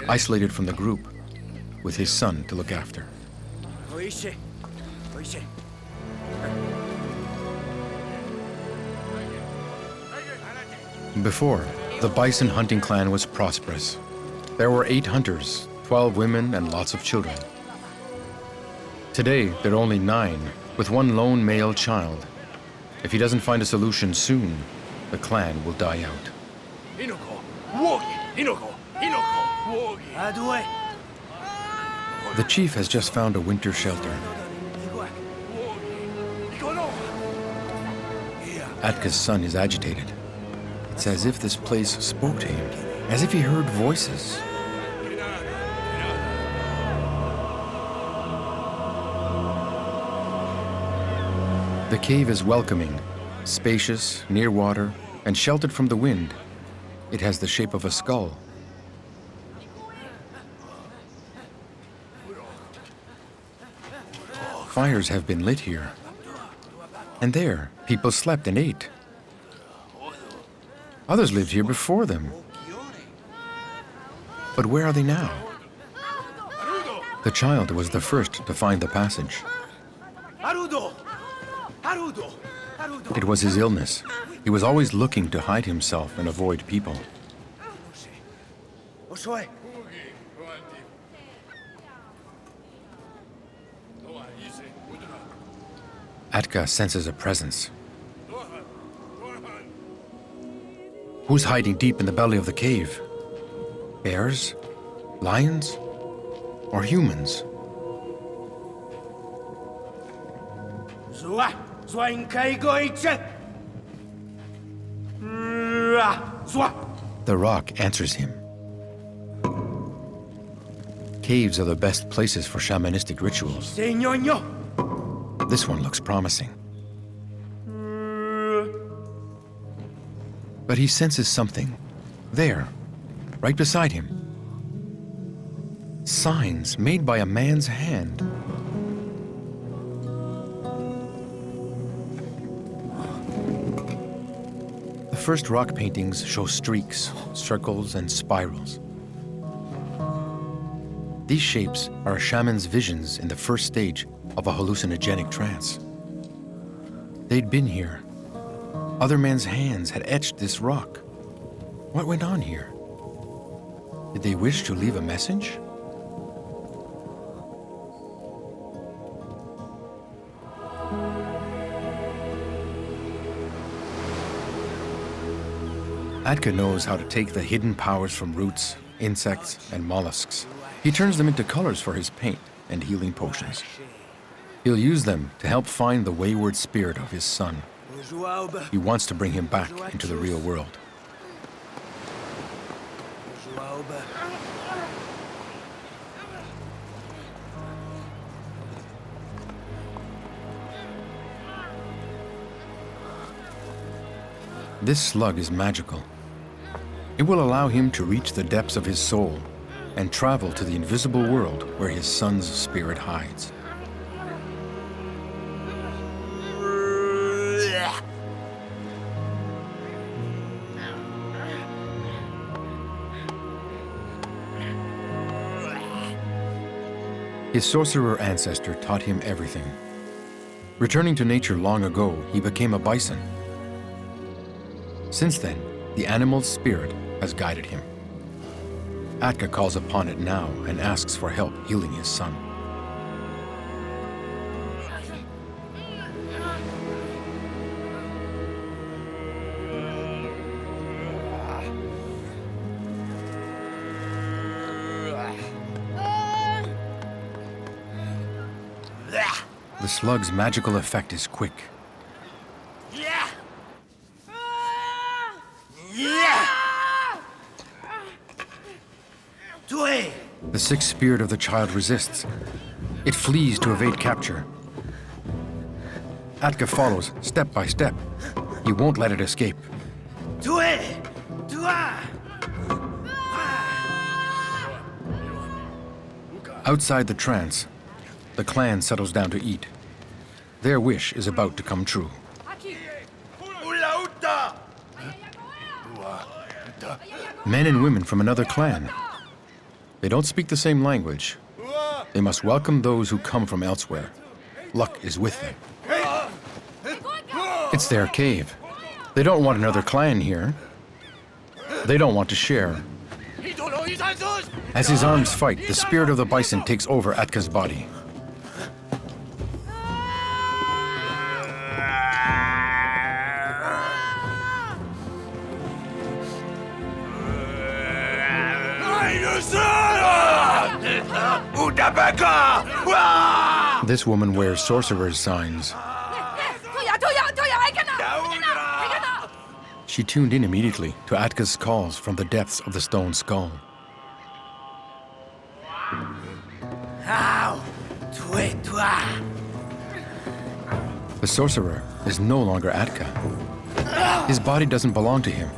isolated from the group, with his son to look after. Before, the bison hunting clan was prosperous. There were 8 hunters, 12 women, and lots of children. Today, there are only 9, with 1 lone male child. If he doesn't find a solution soon, the clan will die out. The chief has just found a winter shelter. Atka's son is agitated. It's as if this place spoke to him, as if he heard voices. The cave is welcoming, spacious, near water, and sheltered from the wind. It has the shape of a skull. Fires have been lit here. And there, people slept and ate. Others lived here before them. But where are they now? The child was the first to find the passage. It was his illness. He was always looking to hide himself and avoid people. Atka senses a presence. Who's hiding deep in the belly of the cave? Bears? Lions? Or humans? The rock answers him. Caves are the best places for shamanistic rituals. This one looks promising. But he senses something. There, right beside him. Signs made by a man's hand. The first rock paintings show streaks, circles, and spirals. These shapes are a shaman's visions in the first stage of a hallucinogenic trance. They'd been here. Other men's hands had etched this rock. What went on here? Did they wish to leave a message? Atka knows how to take the hidden powers from roots, insects, and mollusks. He turns them into colors for his paint and healing potions. He'll use them to help find the wayward spirit of his son. He wants to bring him back into the real world. This slug is magical. It will allow him to reach the depths of his soul and travel to the invisible world where his son's spirit hides. His sorcerer ancestor taught him everything. Returning to nature long ago, he became a bison. Since then, the animal's spirit has guided him. Atka calls upon it now and asks for help healing his son. The slug's magical effect is quick. The sick spirit of the child resists, It flees to evade capture. Atka follows, step by step. He won't let it escape. Outside the trance, the clan settles down to eat. Their wish is about to come true. Men and women from another clan. They don't speak the same language. They must welcome those who come from elsewhere. Luck is with them. It's their cave. They don't want another clan here. They don't want to share. As his arms fight, the spirit of the bison takes over Atka's body. This woman wears sorcerer's signs. She tuned in immediately to Atka's calls from the depths of the stone skull. The sorcerer is no longer Atka. His body doesn't belong to him.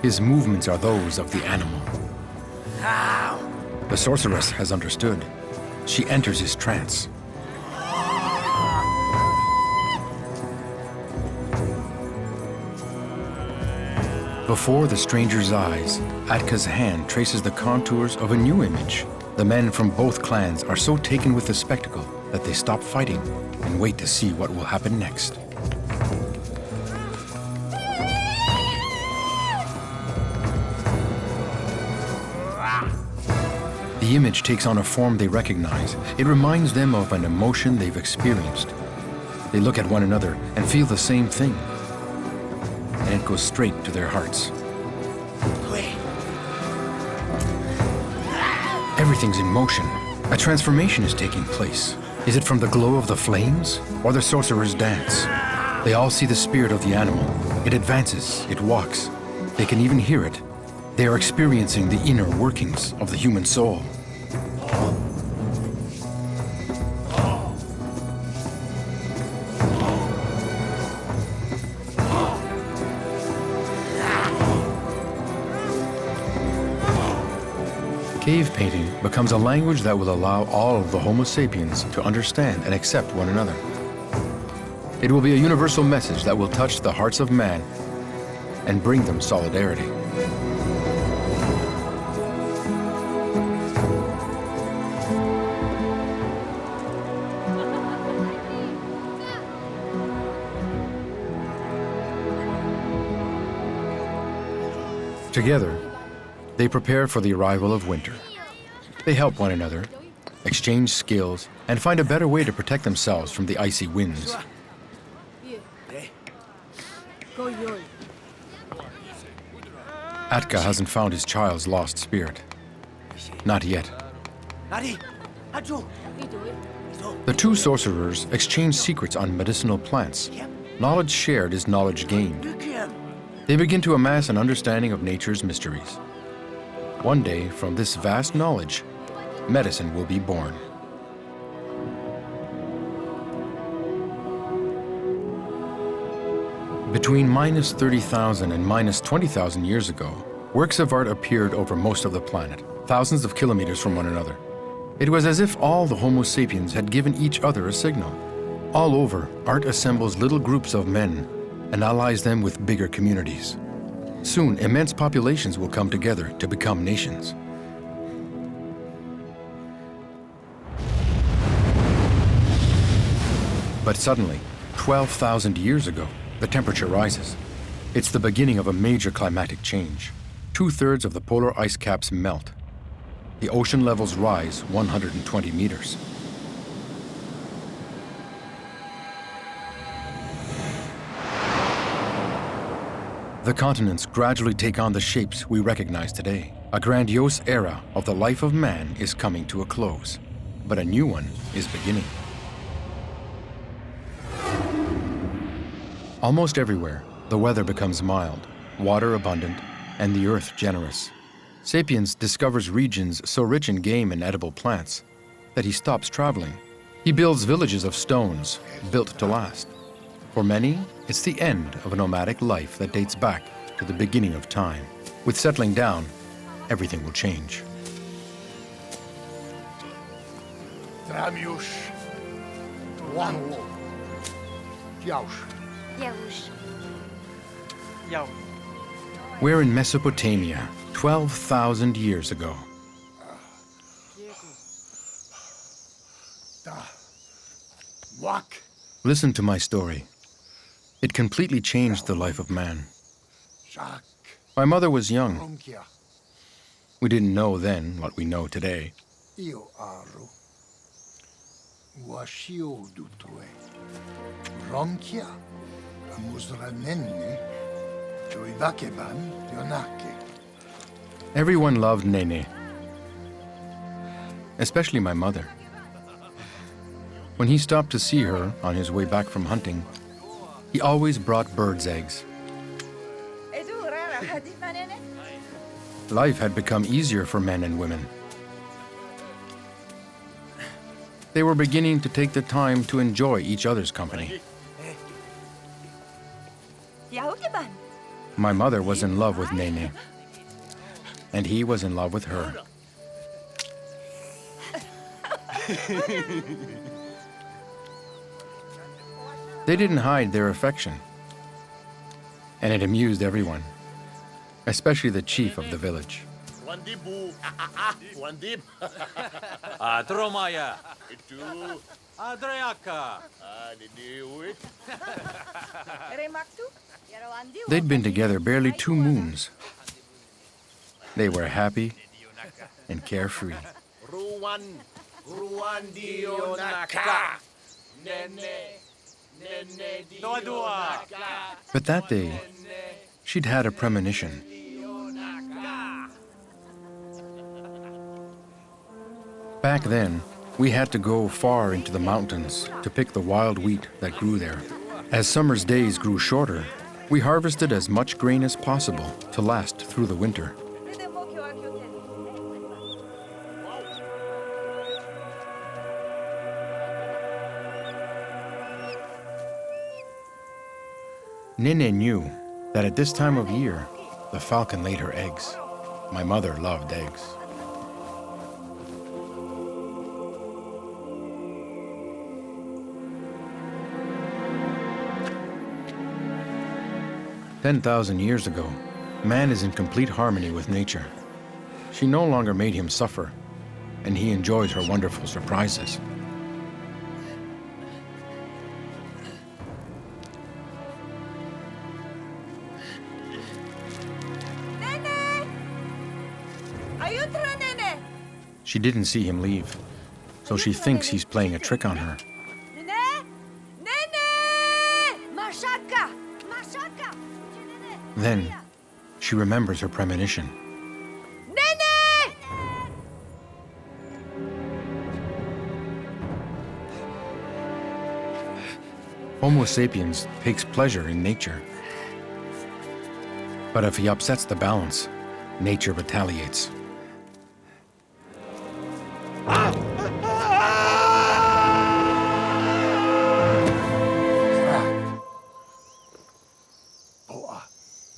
His movements are those of the animal. The sorceress has understood. She enters his trance. Before the stranger's eyes, Atka's hand traces the contours of a new image. The men from both clans are so taken with the spectacle that they stop fighting and wait to see what will happen next. The image takes on a form they recognize. It reminds them of an emotion they've experienced. They look at one another and feel the same thing. And it goes straight to their hearts. Everything's in motion. A transformation is taking place. Is it from the glow of the flames or the sorcerer's dance? They all see the spirit of the animal. It advances, it walks. They can even hear it. They are experiencing the inner workings of the human soul. Cave painting becomes a language that will allow all of the Homo Sapiens to understand and accept one another. It will be a universal message that will touch the hearts of man and bring them solidarity. Together, they prepare for the arrival of winter. They help one another, exchange skills, and find a better way to protect themselves from the icy winds. Atka hasn't found his child's lost spirit. Not yet. The two sorcerers exchange secrets on medicinal plants. Knowledge shared is knowledge gained. They begin to amass an understanding of nature's mysteries. One day, from this vast knowledge, medicine will be born. Between minus 30,000 and minus 20,000 years ago, works of art appeared over most of the planet, thousands of kilometers from one another. It was as if all the Homo sapiens had given each other a signal. All over, art assembles little groups of men and allies them with bigger communities. Soon, immense populations will come together to become nations. But suddenly, 12,000 years ago, the temperature rises. It's the beginning of a major climatic change. 2/3 of the polar ice caps melt. The ocean levels rise 120 meters. The continents gradually take on the shapes we recognize today. A grandiose era of the life of man is coming to a close, but a new one is beginning. Almost everywhere, the weather becomes mild, water abundant, and the earth generous. Sapiens discovers regions so rich in game and edible plants that he stops traveling He builds villages of stones, built to last. For many, it's the end of a nomadic life that dates back to the beginning of time. With settling down, everything will change. Tramiusz. Wanło. Jausz. We're in Mesopotamia, 12,000 years ago. Wak. Listen to my story. It completely changed the life of man. Jacques. My mother was young. Ronkia. We didn't know then what we know today. Io aru. Washio dutue. Ronkia. Musranenne. Joivakeban. Yonake. Everyone loved Nene, especially my mother. When he stopped to see her on his way back from hunting, he always brought birds' eggs. Life had become easier for men and women. They were beginning to take the time to enjoy each other's company. My mother was in love with Nene, and he was in love with her. They didn't hide their affection, and it amused everyone, especially the chief of the village. Tromaya. Adreaka. They'd been together barely 2 moons. They were happy and carefree. But that day, she'd had a premonition. Back then, we had to go far into the mountains to pick the wild wheat that grew there. As summer's days grew shorter, we harvested as much grain as possible to last through the winter. Nene knew that at this time of year, the falcon laid her eggs. My mother loved eggs. "10,000 years ago, man is in complete harmony with nature. She no longer made him suffer, and he enjoys her wonderful surprises. She didn't see him leave, so she thinks he's playing a trick on her. Then, she remembers her premonition. Homo Sapiens takes pleasure in nature. But if he upsets the balance, nature retaliates.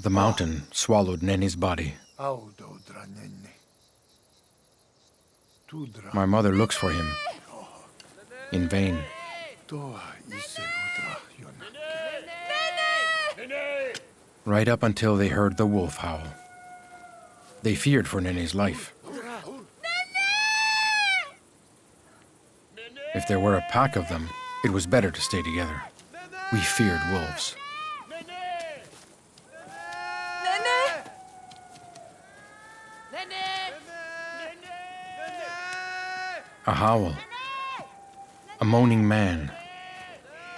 The mountain swallowed Nene's body. My mother looks for him, in vain. Right up until they heard the wolf howl. They feared for Nene's life. If there were a pack of them, it was better to stay together. We feared wolves. A howl. A moaning man.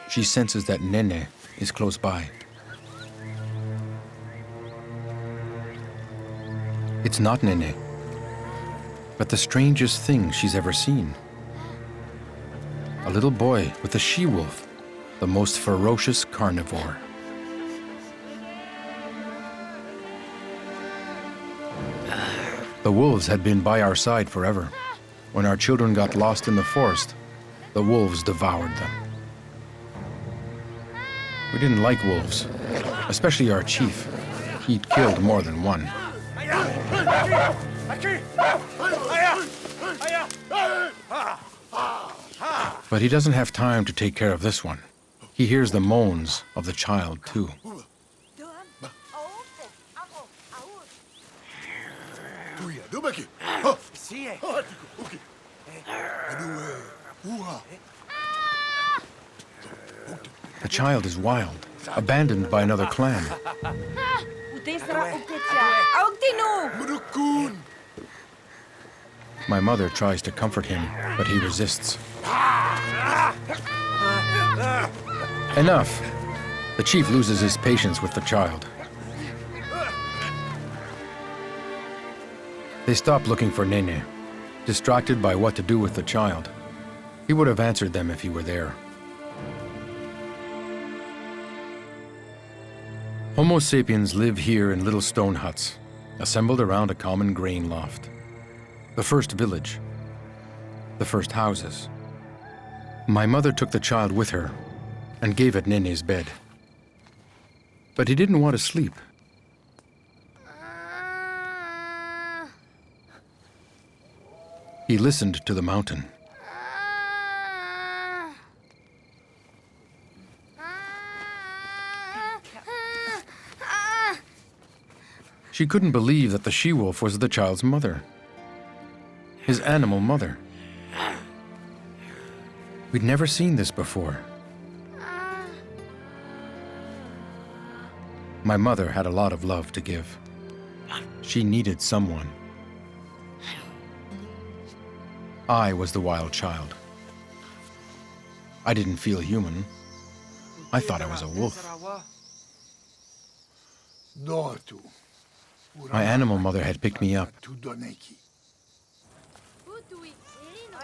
She senses that Nene is close by. It's not Nene, but the strangest thing she's ever seen. A little boy with a she-wolf, the most ferocious carnivore. The wolves had been by our side forever. When our children got lost in the forest, the wolves devoured them. We didn't like wolves, especially our chief. He'd killed more than one. But he doesn't have time to take care of this one. He hears the moans of the child, too. The child is wild, abandoned by another clan. My mother tries to comfort him, but he resists. Enough! The chief loses his patience with the child. They stop looking for Nene, distracted by what to do with the child. He would have answered them if he were there. Homo sapiens live here in little stone huts, assembled around a common grain loft. The first village. The first houses. My mother took the child with her and gave it Nene's bed. But he didn't want to sleep. He listened to the mountain. She couldn't believe that the she-wolf was the child's mother. His animal mother. We'd never seen this before. My mother had a lot of love to give. She needed someone. I was the wild child. I didn't feel human. I thought I was a wolf. My animal mother had picked me up.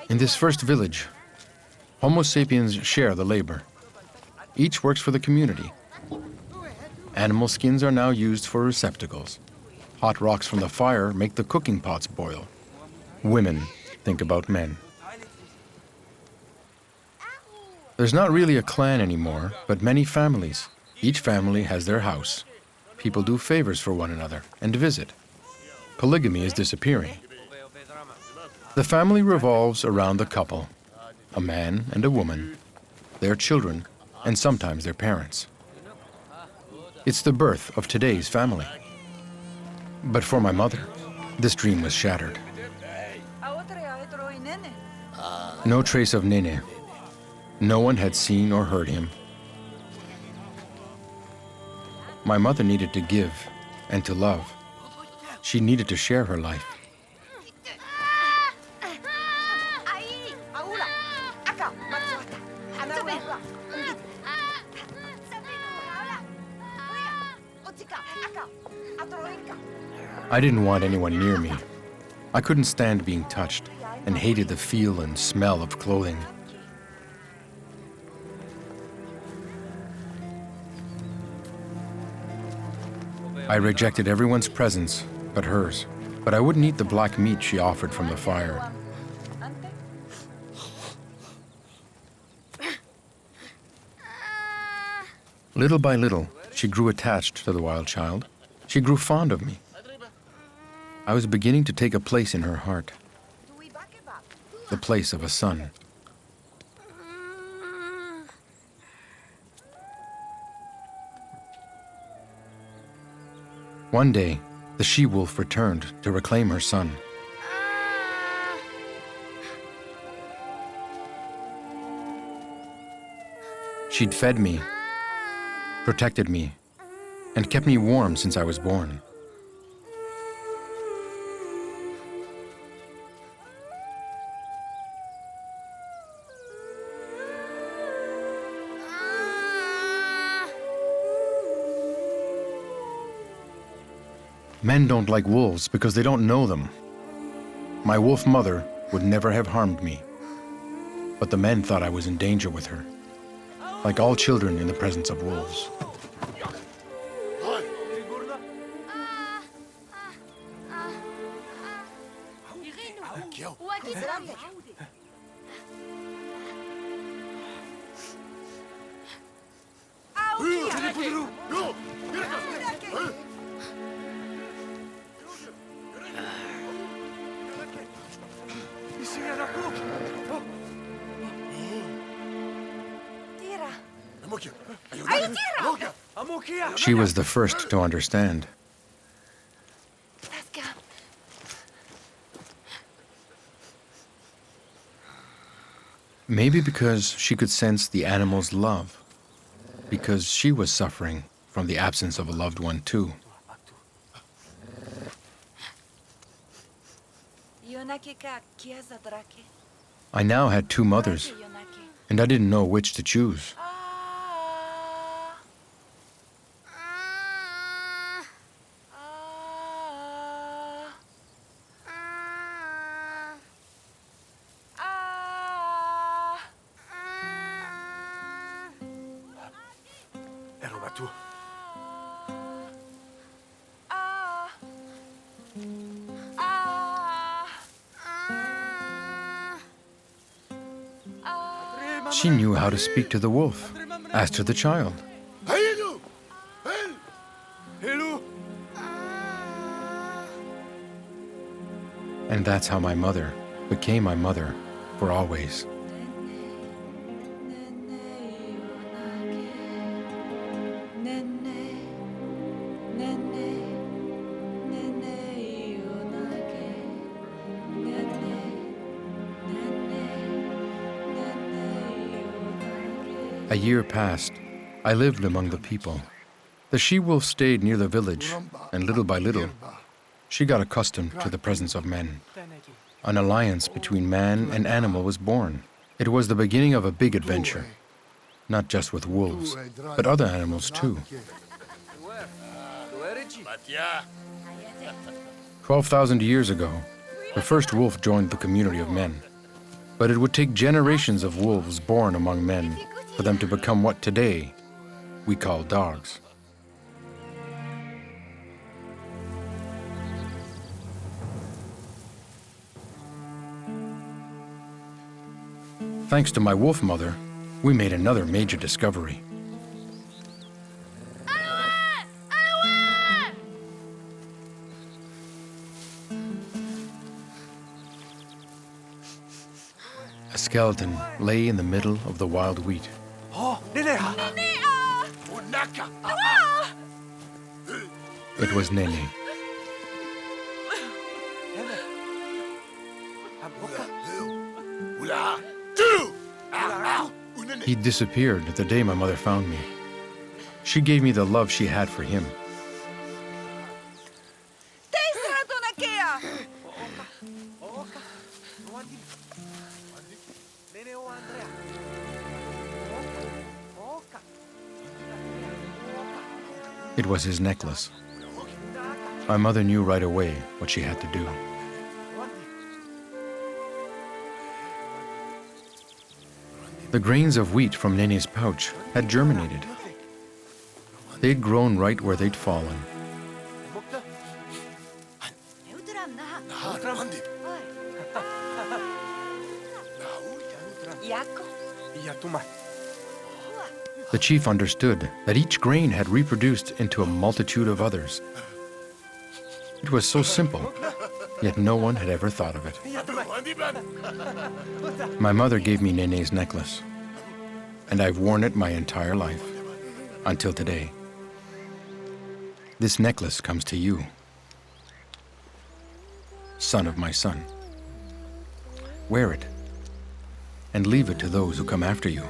In this first village, Homo sapiens share the labor. Each works for the community. Animal skins are now used for receptacles. Hot rocks from the fire make the cooking pots boil. Women think about men. There's not really a clan anymore, but many families. Each family has their house. People do favors for one another and visit. Polygamy is disappearing. The family revolves around the couple, a man and a woman, their children, and sometimes their parents. It's the birth of today's family. But for my mother, this dream was shattered. No trace of Nene. No one had seen or heard him. My mother needed to give and to love. She needed to share her life. I didn't want anyone near me. I couldn't stand being touched and hated the feel and smell of clothing. I rejected everyone's presence but hers, but I wouldn't eat the black meat she offered from the fire. Little by little, she grew attached to the wild child. She grew fond of me. I was beginning to take a place in her heart, the place of a son. One day, the she-wolf returned to reclaim her son. She'd fed me, protected me, and kept me warm since I was born. Men don't like wolves because they don't know them. My wolf mother would never have harmed me, but the men thought I was in danger with her, like all children in the presence of wolves. She was the first to understand. Maybe because she could sense the animal's love, because she was suffering from the absence of a loved one too. I now had two mothers, and I didn't know which to choose. She knew how to speak to the wolf, as to the child. And that's how my mother became my mother for always. A year passed. I lived among the people. The she-wolf stayed near the village, and little by little, she got accustomed to the presence of men. An alliance between man and animal was born. It was the beginning of a big adventure, not just with wolves, but other animals too. 12,000 years ago, the first wolf joined the community of men. But it would take generations of wolves born among men for them to become what today we call dogs. Thanks to my wolf mother, we made another major discovery. A skeleton lay in the middle of the wild wheat. It was Nene. He disappeared the day my mother found me. She gave me the love she had for him. It was his necklace. My mother knew right away what she had to do. The grains of wheat from Nene's pouch had germinated. They'd grown right where they'd fallen. The chief understood that each grain had reproduced into a multitude of others. It was so simple, yet no one had ever thought of it. My mother gave me Nene's necklace, and I've worn it my entire life, until today. This necklace comes to you, son of my son. Wear it, and leave it to those who come after you.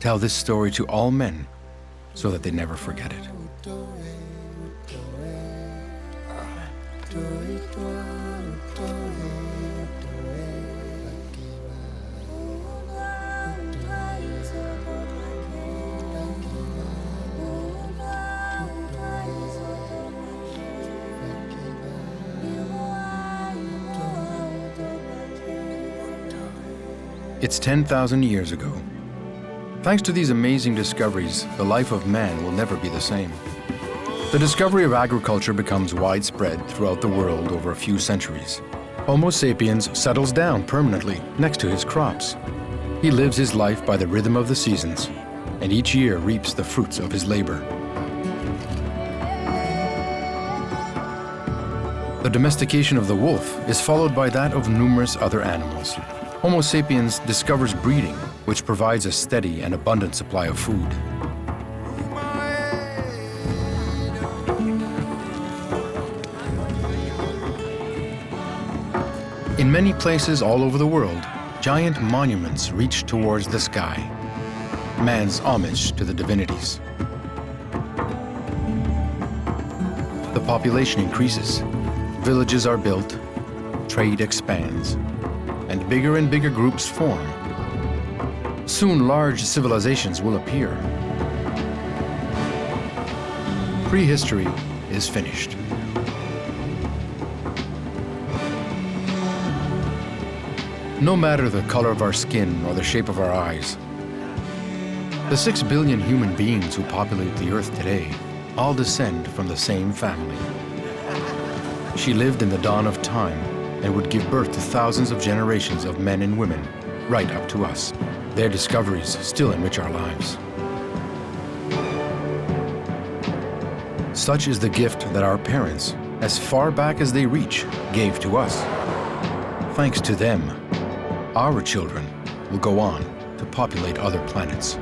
Tell this story to all men, so that they never forget it. It's 10,000 years ago. Thanks to these amazing discoveries, the life of man will never be the same. The discovery of agriculture becomes widespread throughout the world over a few centuries. Homo sapiens settles down permanently next to his crops. He lives his life by the rhythm of the seasons. and each year reaps the fruits of his labor. The domestication of the wolf is followed by that of numerous other animals. Homo sapiens discovers breeding, which provides a steady and abundant supply of food. In many places all over the world, giant monuments reach towards the sky, man's homage to the divinities. The population increases, villages are built, trade expands, and bigger groups form. Soon large civilizations will appear. Prehistory is finished. No matter the color of our skin or the shape of our eyes, the 6 billion human beings who populate the Earth today all descend from the same family. She lived in the dawn of time and would give birth to thousands of generations of men and women, right up to us. Their discoveries still enrich our lives. Such is the gift that our parents, as far back as they reach, gave to us. Thanks to them, our children will go on to populate other planets.